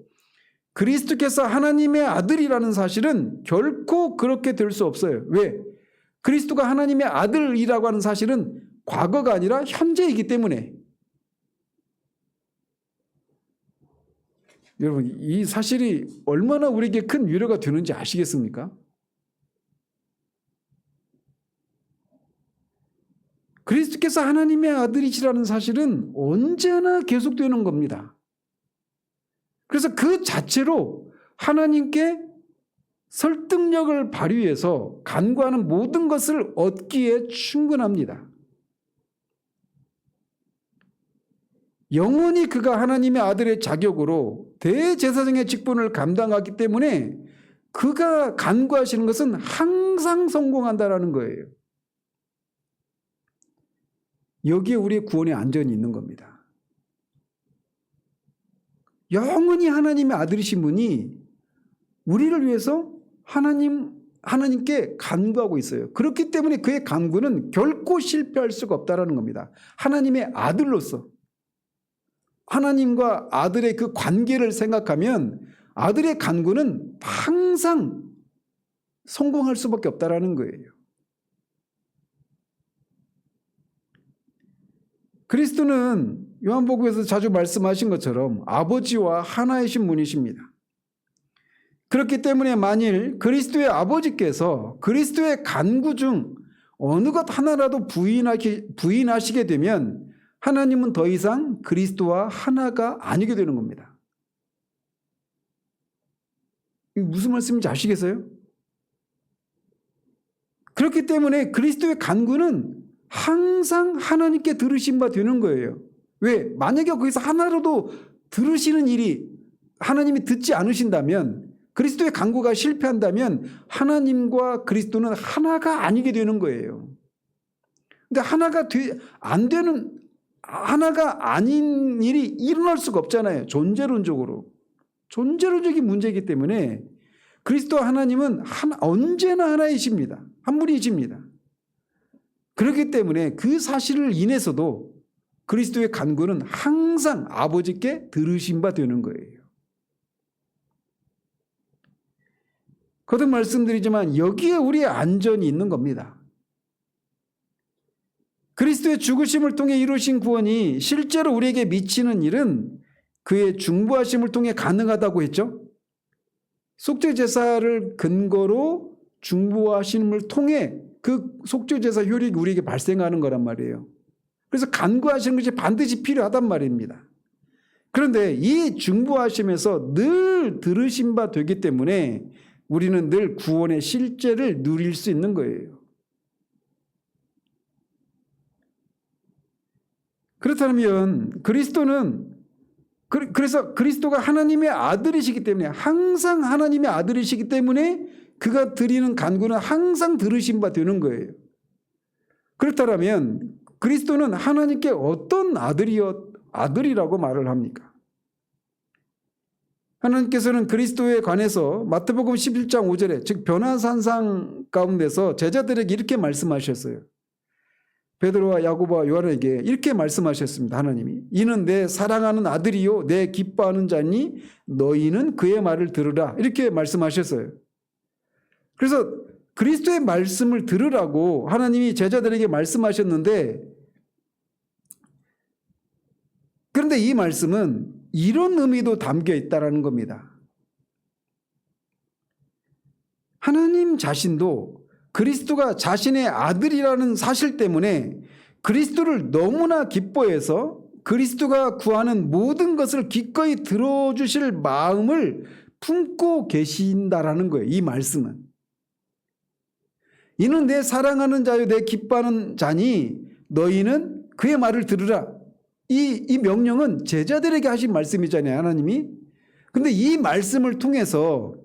그리스도께서 하나님의 아들이라는 사실은 결코 그렇게 될 수 없어요. 왜? 그리스도가 하나님의 아들이라고 하는 사실은 과거가 아니라 현재이기 때문에. 여러분, 이 사실이 얼마나 우리에게 큰 위로가 되는지 아시겠습니까? 그리스도께서 하나님의 아들이시라는 사실은 언제나 계속되는 겁니다. 그래서 그 자체로 하나님께 설득력을 발휘해서 간구하는 모든 것을 얻기에 충분합니다. 영원히 그가 하나님의 아들의 자격으로 대제사장의 직분을 감당하기 때문에 그가 간구하시는 것은 항상 성공한다라는 거예요. 여기에 우리의 구원의 안전이 있는 겁니다. 영원히 하나님의 아들이신 분이 우리를 위해서 하나님께 간구하고 있어요. 그렇기 때문에 그의 간구는 결코 실패할 수가 없다라는 겁니다. 하나님의 아들로서 하나님과 아들의 그 관계를 생각하면 아들의 간구는 항상 성공할 수밖에 없다라는 거예요. 그리스도는 요한복음에서 자주 말씀하신 것처럼 아버지와 하나이신 분이십니다. 그렇기 때문에 만일 그리스도의 아버지께서 그리스도의 간구 중 어느 것 하나라도 부인하시게 되면 하나님은 더 이상 그리스도와 하나가 아니게 되는 겁니다. 무슨 말씀인지 아시겠어요? 그렇기 때문에 그리스도의 간구는 항상 하나님께 들으신 바 되는 거예요. 왜? 만약에 거기서 하나라도 들으시는 일이 하나님이 듣지 않으신다면, 그리스도의 간구가 실패한다면 하나님과 그리스도는 하나가 아니게 되는 거예요. 근데 하나가 아닌 일이 일어날 수가 없잖아요. 존재론적인 문제이기 때문에 그리스도와 하나님은 언제나 하나이십니다. 한 분이십니다. 그렇기 때문에 그 사실을 인해서도 그리스도의 간구는 항상 아버지께 들으신 바 되는 거예요. 거듭 말씀드리지만 여기에 우리의 안전이 있는 겁니다. 그리스도의 죽으심을 통해 이루신 구원이 실제로 우리에게 미치는 일은 그의 중보하심을 통해 가능하다고 했죠. 속죄제사를 근거로 중보하심을 통해 그 속죄제사 효력이 우리에게 발생하는 거란 말이에요. 그래서 간구하시는 것이 반드시 필요하단 말입니다. 그런데 이 중보하심에서 늘 들으신 바 되기 때문에 우리는 늘 구원의 실제를 누릴 수 있는 거예요. 그렇다면 그래서 그리스도가 하나님의 아들이시기 때문에, 항상 하나님의 아들이시기 때문에 그가 드리는 간구는 항상 들으신 바 되는 거예요. 그렇다면 그리스도는 하나님께 어떤 아들이라고 말을 합니까? 하나님께서는 그리스도에 관해서 마태복음 11장 5절에 즉 변화산상 가운데서 제자들에게 이렇게 말씀하셨어요. 베드로와 야고보와 요한에게 이렇게 말씀하셨습니다. 하나님이 이는 내 사랑하는 아들이요 내 기뻐하는 자니 너희는 그의 말을 들으라 이렇게 말씀하셨어요. 그래서 그리스도의 말씀을 들으라고 하나님이 제자들에게 말씀하셨는데, 그런데 이 말씀은 이런 의미도 담겨 있다는 겁니다. 하나님 자신도 그리스도가 자신의 아들이라는 사실 때문에 그리스도를 너무나 기뻐해서 그리스도가 구하는 모든 것을 기꺼이 들어주실 마음을 품고 계신다라는 거예요. 이 말씀은. 이는 내 사랑하는 자요 내 기뻐하는 자니 너희는 그의 말을 들으라. 이 명령은 제자들에게 하신 말씀이잖아요. 하나님이. 근데 이 말씀을 통해서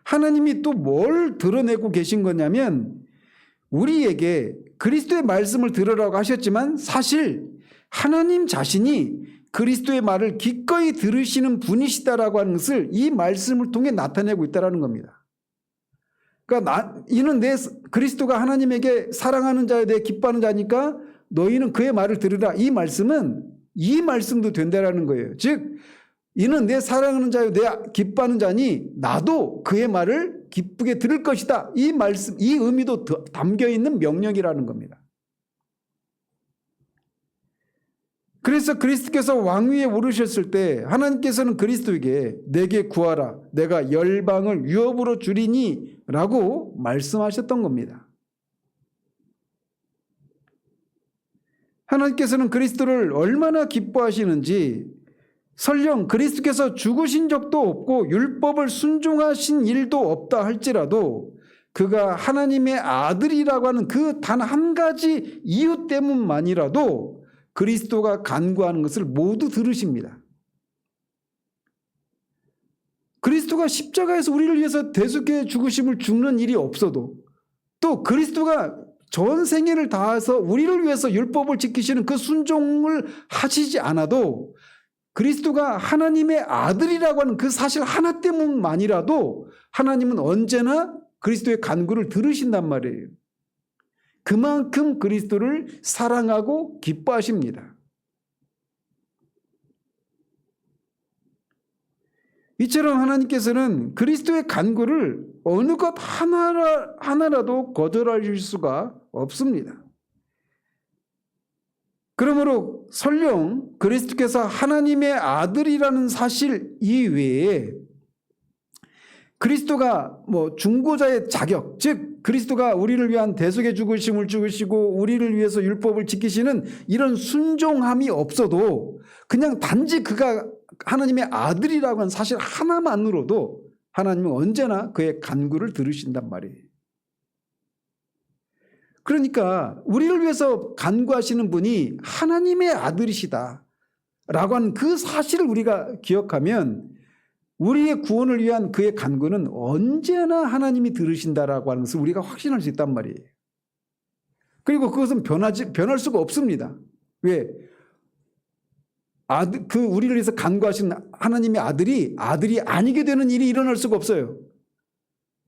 하나님이 또 뭘 드러내고 계신 거냐면, 우리에게 그리스도의 말씀을 들으라고 하셨지만 사실 하나님 자신이 그리스도의 말을 기꺼이 들으시는 분이시다라고 하는 것을 이 말씀을 통해 나타내고 있다는 겁니다. 그러니까 이는 그리스도가 하나님에게 사랑하는 자여 내 기뻐하는 자니까 너희는 그의 말을 들으라. 이 말씀은 이 말씀도 된다라는 거예요. 즉 이는 내 사랑하는 자여 내 기뻐하는 자니 나도 그의 말을 기쁘게 들을 것이다. 이 말씀, 이 의미도 담겨 있는 명령이라는 겁니다. 그래서 그리스도께서 왕위에 오르셨을 때 하나님께서는 그리스도에게 내게 구하라 내가 열방을 유업으로 주리니 라고 말씀하셨던 겁니다. 하나님께서는 그리스도를 얼마나 기뻐하시는지 설령 그리스도께서 죽으신 적도 없고 율법을 순종하신 일도 없다 할지라도 그가 하나님의 아들이라고 하는 그 단 한 가지 이유 때문만이라도 그리스도가 간구하는 것을 모두 들으십니다. 그리스도가 십자가에서 우리를 위해서 대속해 죽으심을 죽는 일이 없어도 또 그리스도가 전 생애를 다해서 우리를 위해서 율법을 지키시는 그 순종을 하시지 않아도 그리스도가 하나님의 아들이라고 하는 그 사실 하나 때문만이라도 하나님은 언제나 그리스도의 간구를 들으신단 말이에요. 그만큼 그리스도를 사랑하고 기뻐하십니다. 이처럼 하나님께서는 그리스도의 간구를 어느 것 하나라도 거절하실 수가 없습니다. 그러므로 설령 그리스도께서 하나님의 아들이라는 사실 이외에 그리스도가 중보자의 자격, 즉 그리스도가 우리를 위한 대속의 죽으심을 죽으시고 우리를 위해서 율법을 지키시는 이런 순종함이 없어도 그냥 단지 그가 하나님의 아들이라고 하는 사실 하나만으로도 하나님은 언제나 그의 간구를 들으신단 말이에요. 그러니까 우리를 위해서 간구하시는 분이 하나님의 아들이시다 라고 하는 그 사실을 우리가 기억하면 우리의 구원을 위한 그의 간구는 언제나 하나님이 들으신다라고 하는 것을 우리가 확신할 수 있단 말이에요. 그리고 그것은 변할 수가 없습니다. 왜? 우리를 위해서 간구하신 하나님의 아들이 아니게 되는 일이 일어날 수가 없어요.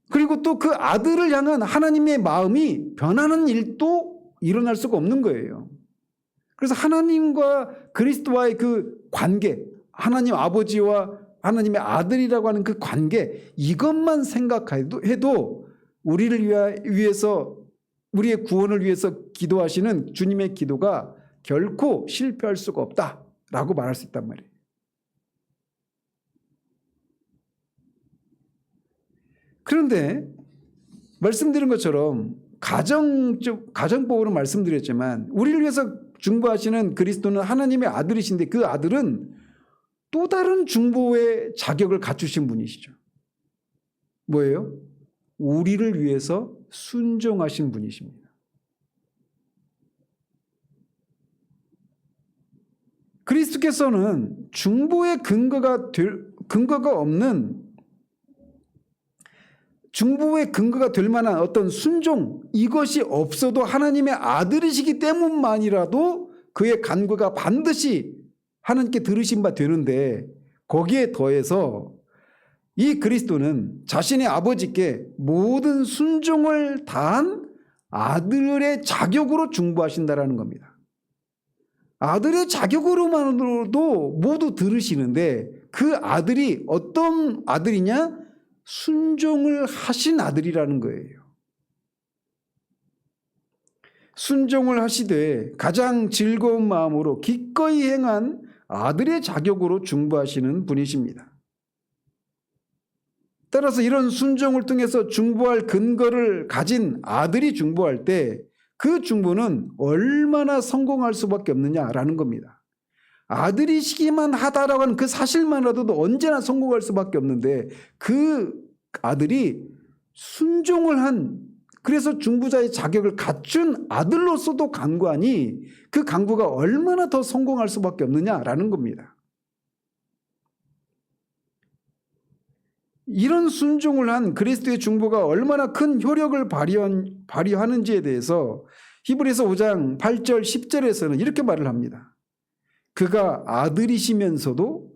그리고 또 그 아들을 향한 하나님의 마음이 변하는 일도 일어날 수가 없는 거예요. 그래서 하나님과 그리스도와의 그 관계, 하나님 아버지와 하나님의 아들이라고 하는 그 관계, 이것만 생각해도 우리를 위해서 우리의 구원을 위해서 기도하시는 주님의 기도가 결코 실패할 수가 없다라고 말할 수 있단 말이에요. 그런데 말씀드린 것처럼 가정법으로 말씀드렸지만 우리를 위해서 중보하시는 그리스도는 하나님의 아들이신데 그 아들은 또 다른 중보의 자격을 갖추신 분이시죠. 뭐예요? 우리를 위해서 순종하신 분이십니다. 그리스도께서는 중보의 근거가 없는 중보의 근거가 될 만한 어떤 순종, 이것이 없어도 하나님의 아들이시기 때문만이라도 그의 간구가 반드시 하나님께 들으신 바 되는데 거기에 더해서 이 그리스도는 자신의 아버지께 모든 순종을 다한 아들의 자격으로 중보하신다라는 겁니다. 아들의 자격으로만으로도 모두 들으시는데 그 아들이 어떤 아들이냐? 순종을 하신 아들이라는 거예요. 순종을 하시되 가장 즐거운 마음으로 기꺼이 행한 아들의 자격으로 중보하시는 분이십니다. 따라서 이런 순종을 통해서 중보할 근거를 가진 아들이 중보할 때 그 중보는 얼마나 성공할 수밖에 없느냐라는 겁니다. 아들이시기만 하다라고 하는 그 사실만으로도 언제나 성공할 수밖에 없는데 그 아들이 순종을 한, 그래서 중보자의 자격을 갖춘 아들로서도 간구하니 그 간구가 얼마나 더 성공할 수밖에 없느냐라는 겁니다. 이런 순종을 한 그리스도의 중보가 얼마나 큰 효력을 발휘하는지에 대해서 히브리서 5장 8절 10절에서는 이렇게 말을 합니다. 그가 아들이시면서도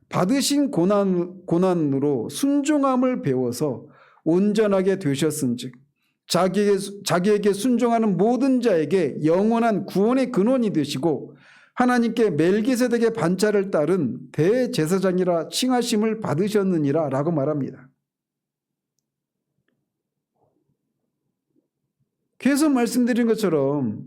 받으신 고난으로 순종함을 배워서 온전하게 되셨은즉 자기에게 순종하는 모든 자에게 영원한 구원의 근원이 되시고 하나님께 멜기세덱의 반차를 따른 대제사장이라 칭하심을 받으셨느니라 라고 말합니다. 계속 말씀드린 것처럼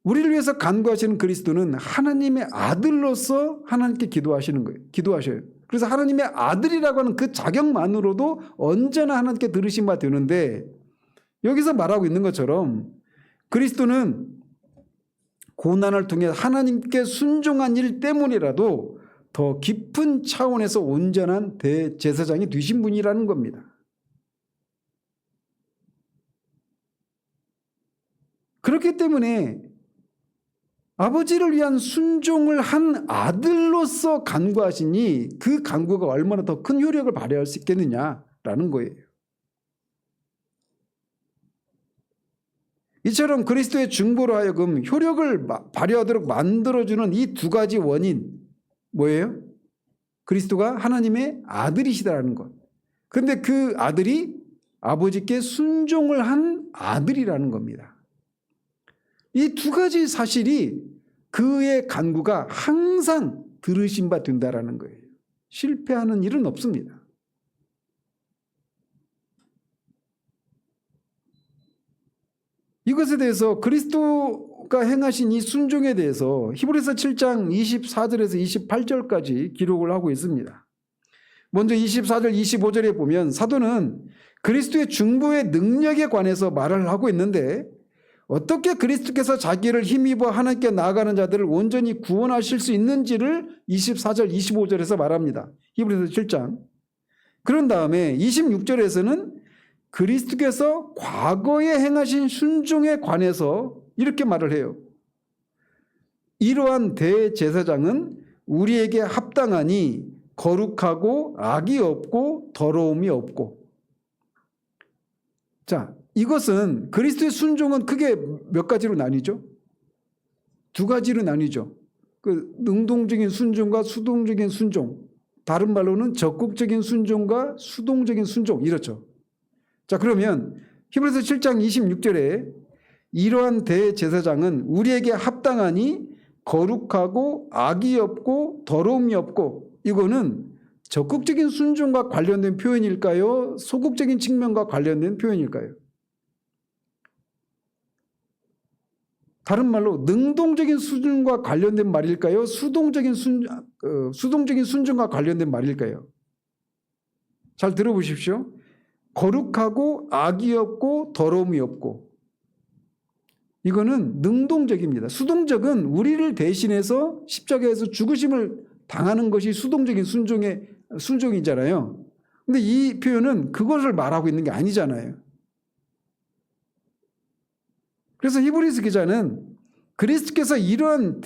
우리를 위해서 간구하시는 그리스도는 하나님의 아들로서 하나님께 기도하셔요. 그래서 하나님의 아들이라고 하는 그 자격만으로도 언제나 하나님께 들으신 바 되는데 여기서 말하고 있는 것처럼 그리스도는 고난을 통해 하나님께 순종한 일 때문이라도 더 깊은 차원에서 온전한 대제사장이 되신 분이라는 겁니다. 그렇기 때문에 아버지를 위한 순종을 한 아들로서 간구하시니 그 간구가 얼마나 더 큰 효력을 발휘할 수 있겠느냐라는 거예요. 이처럼 그리스도의 중보로 하여금 효력을 발휘하도록 만들어주는 이 두 가지 원인 뭐예요? 그리스도가 하나님의 아들이시다라는 것. 그런데 그 아들이 아버지께 순종을 한 아들이라는 겁니다. 이 두 가지 사실이 그의 간구가 항상 들으신 바 된다라는 거예요. 실패하는 일은 없습니다. 이것에 대해서 그리스도가 행하신 이 순종에 대해서 히브리서 7장 24절에서 28절까지 기록을 하고 있습니다. 먼저 24절 25절에 보면 사도는 그리스도의 중보의 능력에 관해서 말을 하고 있는데 어떻게 그리스도께서 자기를 힘입어 하나님께 나아가는 자들을 온전히 구원하실 수 있는지를 24절 25절에서 말합니다. 히브리서 7장. 그런 다음에 26절에서는 그리스도께서 과거에 행하신 순종에 관해서 이렇게 말을 해요. 이러한 대제사장은 우리에게 합당하니 거룩하고 악이 없고 더러움이 없고. 자, 이것은 그리스도의 순종은 크게 몇 가지로 나뉘죠? 두 가지로 나뉘죠. 그 능동적인 순종과 수동적인 순종. 다른 말로는 적극적인 순종과 수동적인 순종 이렇죠. 자, 그러면 히브리서 7장 26절에 이러한 대제사장은 우리에게 합당하니 거룩하고 악이 없고 더러움이 없고, 이거는 적극적인 순종과 관련된 표현일까요? 소극적인 측면과 관련된 표현일까요? 다른 말로 능동적인 순종과 관련된 말일까요? 수동적인 순종과 관련된 말일까요? 잘 들어보십시오. 거룩하고 악이 없고 더러움이 없고, 이거는 능동적입니다. 수동적은 우리를 대신해서 십자가에서 죽으심을 당하는 것이 수동적인 순종이잖아요. 근데 이 표현은 그것을 말하고 있는 게 아니잖아요. 그래서 히브리서 기자는 그리스도께서 이런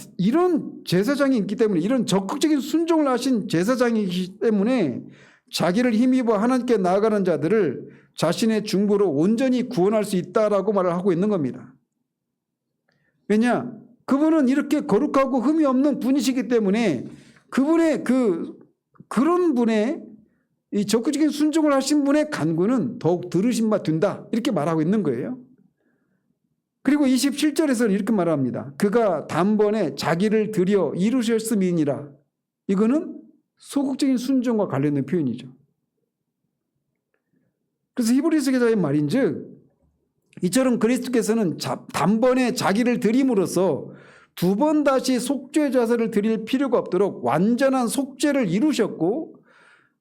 제사장이 있기 때문에, 이런 적극적인 순종을 하신 제사장이기 때문에 자기를 힘입어 하나님께 나아가는 자들을 자신의 중보로 온전히 구원할 수 있다라고 말을 하고 있는 겁니다. 왜냐? 그분은 이렇게 거룩하고 흠이 없는 분이시기 때문에 그분의 그런 분의 이 적극적인 순종을 하신 분의 간구는 더욱 들으신 바 된다, 이렇게 말하고 있는 거예요. 그리고 27절에서는 이렇게 말합니다. 그가 단번에 자기를 들여 이루셨음이니라. 이거는 소극적인 순종과 관련된 표현이죠. 그래서 히브리서 기자의 말인즉 이처럼 그리스도께서는 단번에 자기를 드림으로써 두 번 다시 속죄 자세를 드릴 필요가 없도록 완전한 속죄를 이루셨고,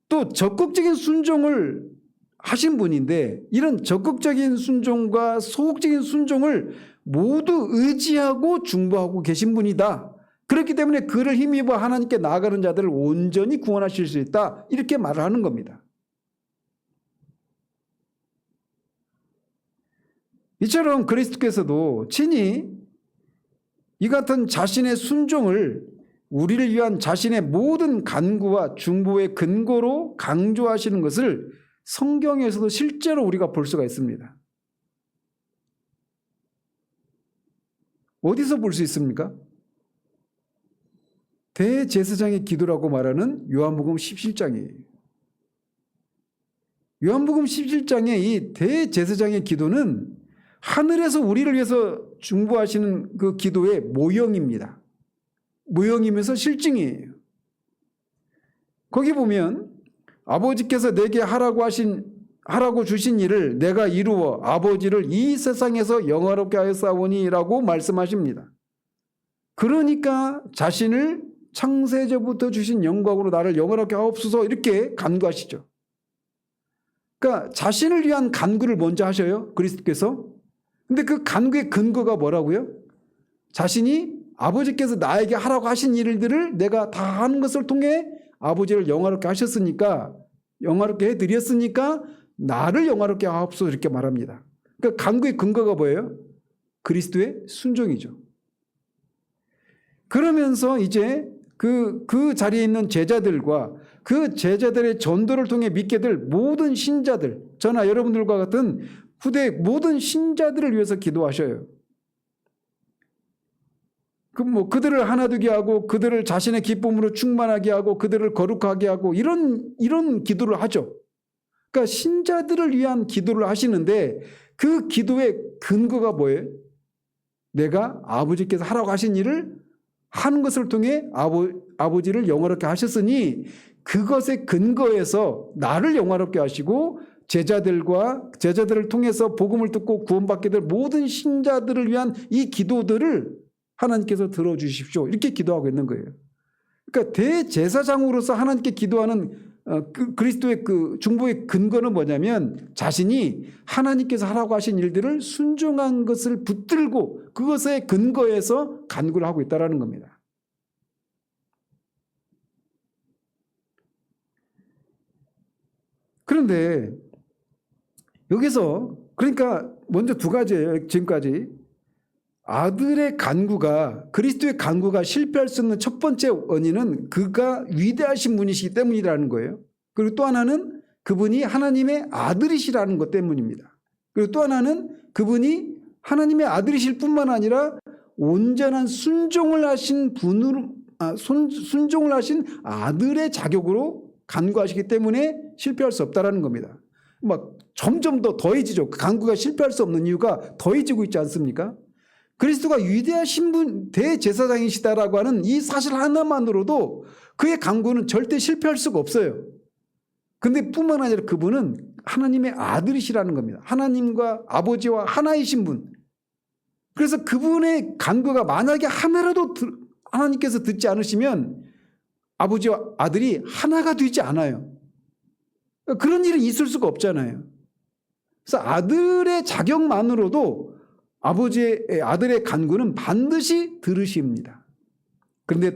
또 적극적인 순종을 하신 분인데 이런 적극적인 순종과 소극적인 순종을 모두 의지하고 중보하고 계신 분이다. 그렇기 때문에 그를 힘입어 하나님께 나아가는 자들을 온전히 구원하실 수 있다, 이렇게 말을 하는 겁니다. 이처럼 그리스도께서도 친히 이 같은 자신의 순종을 우리를 위한 자신의 모든 간구와 중보의 근거로 강조하시는 것을 성경에서도 실제로 우리가 볼 수가 있습니다. 어디서 볼 수 있습니까? 대제사장의 기도라고 말하는 요한복음 17장이에요. 요한복음 17장의 이 대제사장의 기도는 하늘에서 우리를 위해서 중보하시는 그 기도의 모형입니다. 모형이면서 실증이에요. 거기 보면 아버지께서 내게 하라고 주신 일을 내가 이루어 아버지를 이 세상에서 영화롭게 하였사오니라고 말씀하십니다. 그러니까 자신을 창세전부터 주신 영광으로 나를 영화롭게 하옵소서, 이렇게 간구하시죠. 그러니까 자신을 위한 간구를 먼저 하셔요, 그리스도께서. 근데 그 간구의 근거가 뭐라고요? 자신이 아버지께서 나에게 하라고 하신 일들을 내가 다 하는 것을 통해 아버지를 영화롭게 하셨으니까, 영화롭게 해드렸으니까 나를 영화롭게 하옵소서 이렇게 말합니다. 그러니까 간구의 근거가 뭐예요? 그리스도의 순종이죠. 그러면서 이제 그 자리에 있는 제자들과 그 제자들의 전도를 통해 믿게 될 모든 신자들, 저나 여러분들과 같은 후대 모든 신자들을 위해서 기도하셔요. 그들을 하나되게 하고 그들을 자신의 기쁨으로 충만하게 하고 그들을 거룩하게 하고 이런 기도를 하죠. 그러니까 신자들을 위한 기도를 하시는데 그 기도의 근거가 뭐예요? 내가 아버지께서 하라고 하신 일을 하는 것을 통해 아버지를 영화롭게 하셨으니 그것의 근거에서 나를 영화롭게 하시고 제자들을 통해서 복음을 듣고 구원받게 될 모든 신자들을 위한 이 기도들을 하나님께서 들어주십시오. 이렇게 기도하고 있는 거예요. 그러니까 대제사장으로서 하나님께 기도하는 그리스도의 그 중보의 근거는 뭐냐면 자신이 하나님께서 하라고 하신 일들을 순종한 것을 붙들고 그것의 근거에서 간구를 하고 있다는 겁니다. 그런데 여기서 그러니까 먼저 두 가지예요. 지금까지 아들의 간구가 그리스도의 간구가 실패할 수 없는 첫 번째 원인은 그가 위대하신 분이시기 때문이라는 거예요. 그리고 또 하나는 그분이 하나님의 아들이시라는 것 때문입니다. 그리고 또 하나는 그분이 하나님의 아들이실 뿐만 아니라 온전한 순종을 하신 분으로 순종을 하신 아들의 자격으로 간구하시기 때문에 실패할 수 없다라는 겁니다. 막 점점 더 더해지죠. 그 간구가 실패할 수 없는 이유가 더해지고 있지 않습니까? 그리스도가 위대하신 분 대제사장이시다라고 하는 이 사실 하나만으로도 그의 간구는 절대 실패할 수가 없어요. 근데 뿐만 아니라 그분은 하나님의 아들이시라는 겁니다. 하나님과 아버지와 하나이신 분. 그래서 그분의 간구가 만약에 하나라도 하나님께서 듣지 않으시면 아버지와 아들이 하나가 되지 않아요. 그런 일은 있을 수가 없잖아요. 그래서 아들의 자격만으로도 아들의 간구는 반드시 들으십니다. 그런데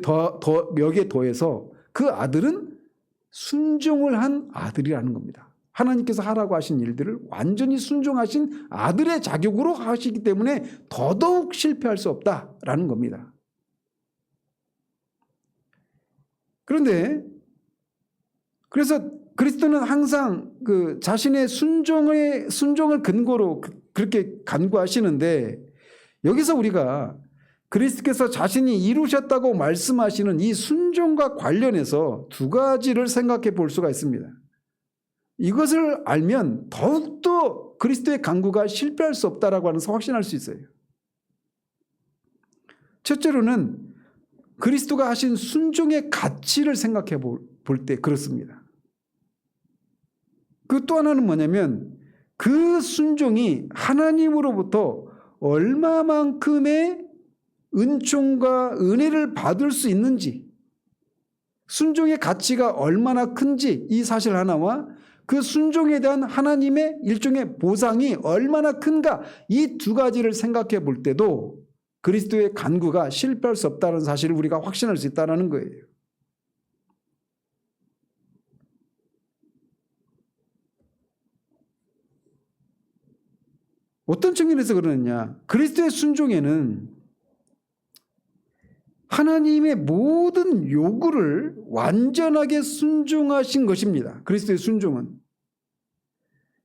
여기에 더해서 그 아들은 순종을 한 아들이라는 겁니다. 하나님께서 하라고 하신 일들을 완전히 순종하신 아들의 자격으로 하시기 때문에 더더욱 실패할 수 없다라는 겁니다. 그런데 그래서 그리스도는 항상 그 자신의 순종을 근거로 그렇게 간구하시는데 여기서 우리가 그리스도께서 자신이 이루셨다고 말씀하시는 이 순종과 관련해서 두 가지를 생각해 볼 수가 있습니다. 이것을 알면 더욱더 그리스도의 간구가 실패할 수 없다라고 하면서 확신할 수 있어요. 첫째로는 그리스도가 하신 순종의 가치를 생각해 볼 때 그렇습니다. 그 또 하나는 뭐냐면 그 순종이 하나님으로부터 얼마만큼의 은총과 은혜를 받을 수 있는지, 순종의 가치가 얼마나 큰지 이 사실 하나와 그 순종에 대한 하나님의 일종의 보상이 얼마나 큰가 이 두 가지를 생각해 볼 때도 그리스도의 간구가 실패할 수 없다는 사실을 우리가 확신할 수 있다는 거예요. 어떤 측면에서 그러느냐? 그리스도의 순종에는 하나님의 모든 요구를 완전하게 순종하신 것입니다. 그리스도의 순종은.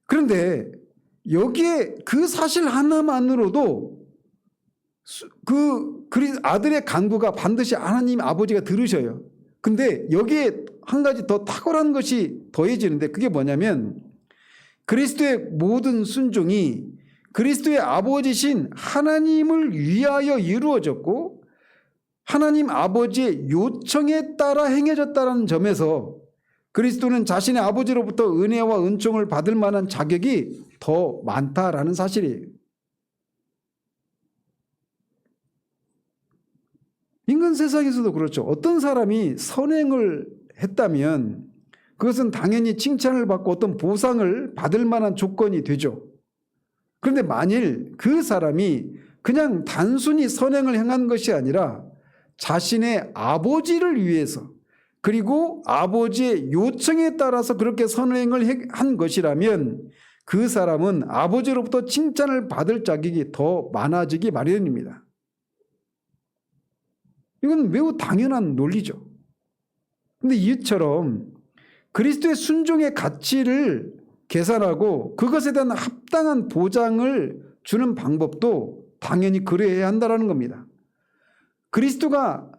그런데 여기에 그 사실 하나만으로도 그 아들의 간구가 반드시 하나님 아버지가 들으셔요. 근데 여기에 한 가지 더 탁월한 것이 더해지는데 그게 뭐냐면 그리스도의 모든 순종이 그리스도의 아버지신 하나님을 위하여 이루어졌고 하나님 아버지의 요청에 따라 행해졌다는 점에서 그리스도는 자신의 아버지로부터 은혜와 은총을 받을 만한 자격이 더 많다라는 사실이에요. 인간 세상에서도 그렇죠. 어떤 사람이 선행을 했다면 그것은 당연히 칭찬을 받고 어떤 보상을 받을 만한 조건이 되죠. 그런데 만일 그 사람이 그냥 단순히 선행을 행한 것이 아니라 자신의 아버지를 위해서 그리고 아버지의 요청에 따라서 그렇게 선행을 한 것이라면 그 사람은 아버지로부터 칭찬을 받을 자격이 더 많아지기 마련입니다. 이건 매우 당연한 논리죠. 그런데 이처럼 그리스도의 순종의 가치를 계산하고 그것에 대한 합당한 보장을 주는 방법도 당연히 그래야 한다는 겁니다. 그리스도가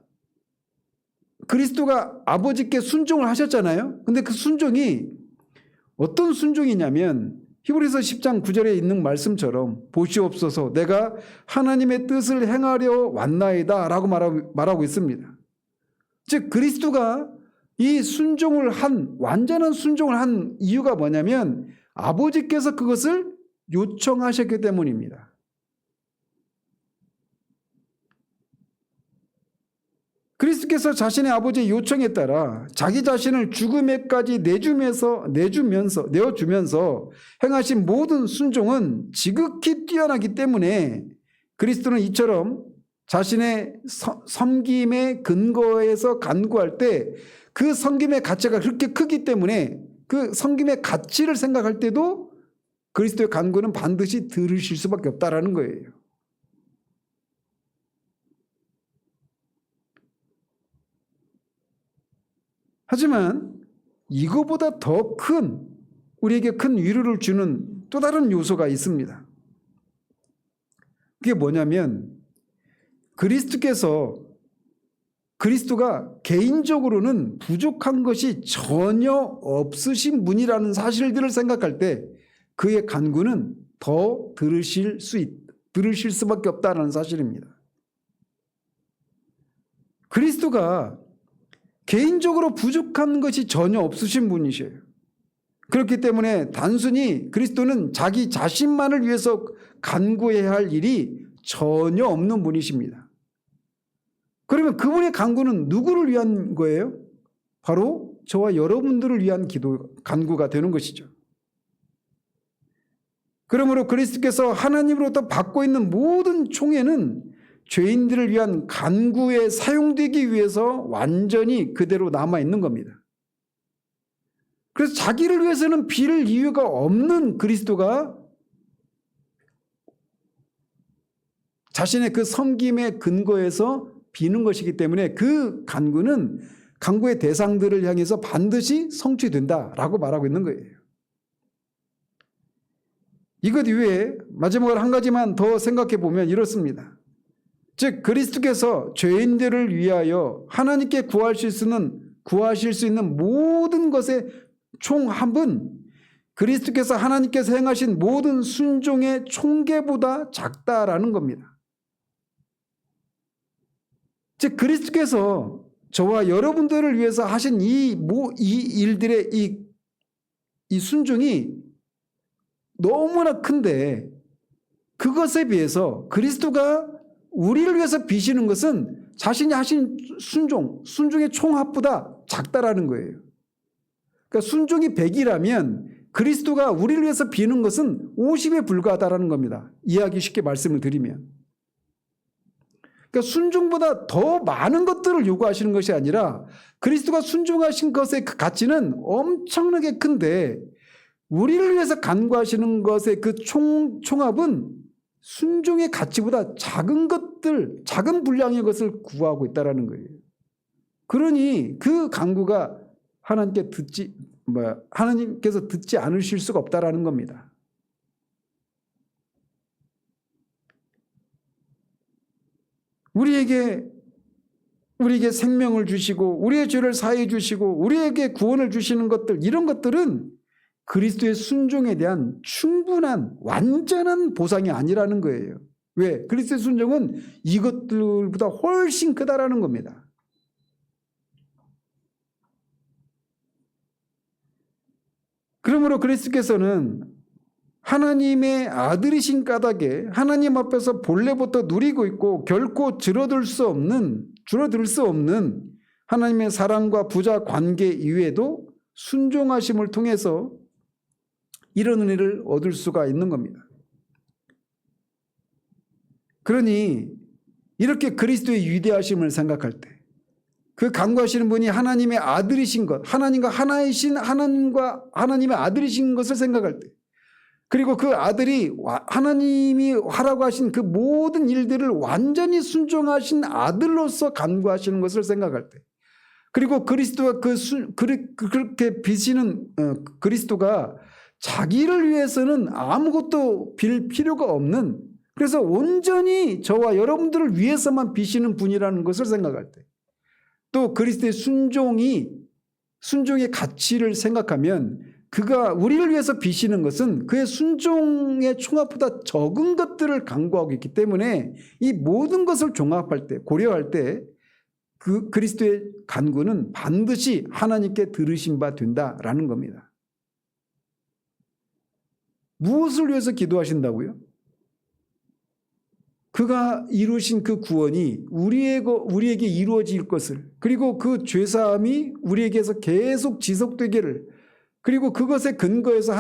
아버지께 순종을 하셨잖아요. 근데 그 순종이 어떤 순종이냐면 히브리서 10장 9절에 있는 말씀처럼 보시옵소서 내가 하나님의 뜻을 행하려 왔나이다 라고 말하고 있습니다. 즉 그리스도가 이 완전한 순종을 한 이유가 뭐냐면 아버지께서 그것을 요청하셨기 때문입니다. 그리스도께서 자신의 아버지의 요청에 따라 자기 자신을 죽음에까지 내어주면서 행하신 모든 순종은 지극히 뛰어나기 때문에 그리스도는 이처럼 자신의 섬김의 근거에서 간구할 때 그 섬김의 가치가 그렇게 크기 때문에 그 섬김의 가치를 생각할 때도 그리스도의 간구는 반드시 들으실 수밖에 없다라는 거예요. 하지만 이거보다 더 우리에게 큰 위로를 주는 또 다른 요소가 있습니다. 그게 뭐냐면 그리스도가 개인적으로는 부족한 것이 전혀 없으신 분이라는 사실들을 생각할 때 그의 간구는 더 들으실 수밖에 없다는 사실입니다. 그리스도가 개인적으로 부족한 것이 전혀 없으신 분이셔요. 그렇기 때문에 단순히 그리스도는 자기 자신만을 위해서 간구해야 할 일이 전혀 없는 분이십니다. 그러면 그분의 간구는 누구를 위한 거예요? 바로 저와 여러분들을 위한 간구가 되는 것이죠. 그러므로 그리스도께서 하나님으로부터 받고 있는 모든 총애는 죄인들을 위한 간구에 사용되기 위해서 완전히 그대로 남아있는 겁니다. 그래서 자기를 위해서는 빌 이유가 없는 그리스도가 자신의 그 섬김의 근거에서 비는 것이기 때문에 그 간구의 대상들을 향해서 반드시 성취된다라고 말하고 있는 거예요. 이것 이외에 마지막으로 한 가지만 더 생각해 보면 이렇습니다. 즉 그리스도께서 죄인들을 위하여 하나님께 구하실 수 있는 모든 것의 총합은 그리스도께서 하나님께서 행하신 모든 순종의 총계보다 작다라는 겁니다. 즉 그리스도께서 저와 여러분들을 위해서 하신 이 일들의 이 순종이 너무나 큰데 그것에 비해서 그리스도가 우리를 위해서 비시는 것은 자신이 하신 순종의 총합보다 작다라는 거예요. 그러니까 순종이 100이라면 그리스도가 우리를 위해서 비는 것은 50에 불과하다라는 겁니다. 이해하기 쉽게 말씀을 드리면. 그러니까 순종보다 더 많은 것들을 요구하시는 것이 아니라 그리스도가 순종하신 것의 그 가치는 엄청나게 큰데 우리를 위해서 간구하시는 것의 그 총합은 순종의 가치보다 작은 분량의 것을 구하고 있다는 거예요. 그러니 그 간구가 하나님께서 듣지 않으실 수가 없다라는 겁니다. 우리에게 생명을 주시고 우리의 죄를 사해 주시고 우리에게 구원을 주시는 것들, 이런 것들은 그리스도의 순종에 대한 충분한 완전한 보상이 아니라는 거예요. 왜? 그리스도의 순종은 이것들보다 훨씬 크다라는 겁니다. 그러므로 그리스도께서는 하나님의 아들이신 까닭에 하나님 앞에서 본래부터 누리고 있고 결코 줄어들 수 없는 하나님의 사랑과 부자 관계 이외에도 순종하심을 통해서 이런 은혜를 얻을 수가 있는 겁니다. 그러니 이렇게 그리스도의 위대하심을 생각할 때, 그 간구하시는 분이 하나님의 아들이신 것, 하나님과 하나이신 하나님의 아들이신 것을 생각할 때, 그리고 그 아들이 하나님이 하라고 하신 그 모든 일들을 완전히 순종하신 아들로서 간구하시는 것을 생각할 때, 그리고 그리스도가 그렇게 비시는 그리스도가 자기를 위해서는 아무것도 빌 필요가 없는, 그래서 온전히 저와 여러분들을 위해서만 비시는 분이라는 것을 생각할 때, 또 그리스도의 순종의 가치를 생각하면 그가 우리를 위해서 비시는 것은 그의 순종의 총합보다 적은 것들을 간구하고 있기 때문에 이 모든 것을 종합할 때, 고려할 때 그 그리스도의 간구는 반드시 하나님께 들으신 바 된다라는 겁니다. 무엇을 위해서 기도하신다고요? 그가 이루신 그 구원이 우리에게 이루어질 것을, 그리고 그 죄사함이 우리에게서 계속 지속되기를, 그리고 그것에 근거해서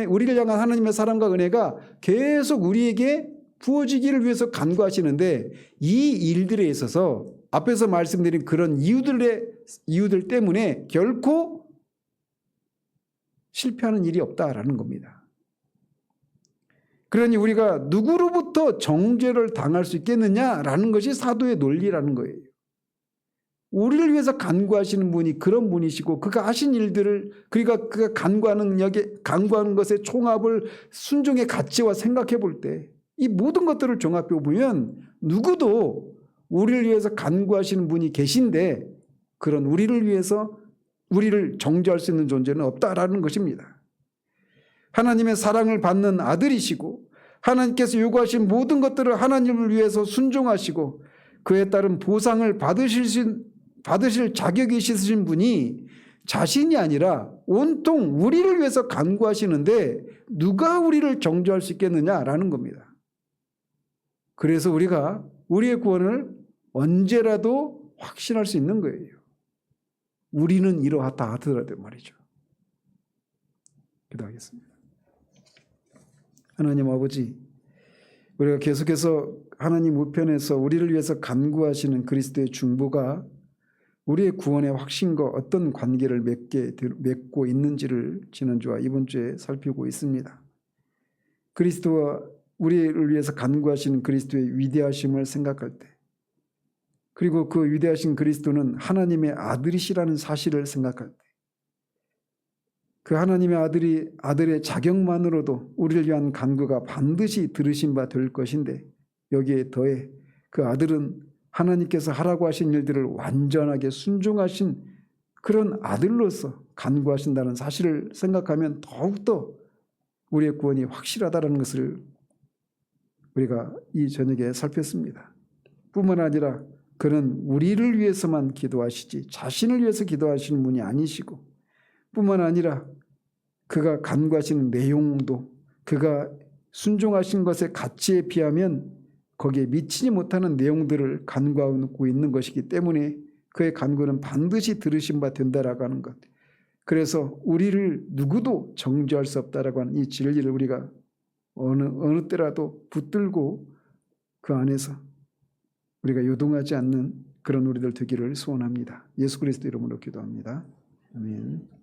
우리를 향한 하나님의 사랑과 은혜가 계속 우리에게 부어지기를 위해서 간구하시는데, 이 일들에 있어서 앞에서 말씀드린 그런 이유들 때문에 결코 실패하는 일이 없다라는 겁니다. 그러니 우리가 누구로부터 정죄를 당할 수 있겠느냐라는 것이 사도의 논리라는 거예요. 우리를 위해서 간구하시는 분이 그런 분이시고, 그가 하신 일들을, 그가 간구하는 것의 총합을 순종의 가치와 생각해 볼 때, 이 모든 것들을 종합해 보면 누구도 우리를 위해서 간구하시는 분이 계신데, 그런 우리를 위해서 우리를 정죄할 수 있는 존재는 없다라는 것입니다. 하나님의 사랑을 받는 아들이시고, 하나님께서 요구하신 모든 것들을 하나님을 위해서 순종하시고 그에 따른 보상을 받으실 자격이 있으신 분이 자신이 아니라 온통 우리를 위해서 간구하시는데 누가 우리를 정죄할 수 있겠느냐라는 겁니다. 그래서 우리가 우리의 구원을 언제라도 확신할 수 있는 거예요. 우리는 이러하다 하더라도 말이죠. 기도하겠습니다. 하나님 아버지, 우리가 계속해서 하나님 우편에서 우리를 위해서 간구하시는 그리스도의 중보가 우리의 구원의 확신과 어떤 관계를 맺고 있는지를 지난주와 이번 주에 살피고 있습니다. 그리스도와 우리를 위해서 간구하시는 그리스도의 위대하심을 생각할 때, 그리고 그 위대하신 그리스도는 하나님의 아들이시라는 사실을 생각할 때, 그 하나님의 아들의 자격만으로도 우리를 위한 간구가 반드시 들으신 바 될 것인데, 여기에 더해 그 아들은 하나님께서 하라고 하신 일들을 완전하게 순종하신 그런 아들로서 간구하신다는 사실을 생각하면 더욱더 우리의 구원이 확실하다는 것을 우리가 이 저녁에 살폈습니다. 뿐만 아니라 그는 우리를 위해서만 기도하시지 자신을 위해서 기도하시는 분이 아니시고, 뿐만 아니라 그가 간구하시는 내용도 그가 순종하신 것의 가치에 비하면 거기에 미치지 못하는 내용들을 간구하고 있는 것이기 때문에 그의 간구는 반드시 들으신 바 된다라고 하는 것. 그래서 우리를 누구도 정죄할 수 없다라고 하는 이 진리를 우리가 어느 때라도 붙들고 그 안에서 우리가 요동하지 않는 그런 우리들 되기를 소원합니다. 예수 그리스도 이름으로 기도합니다. 아멘.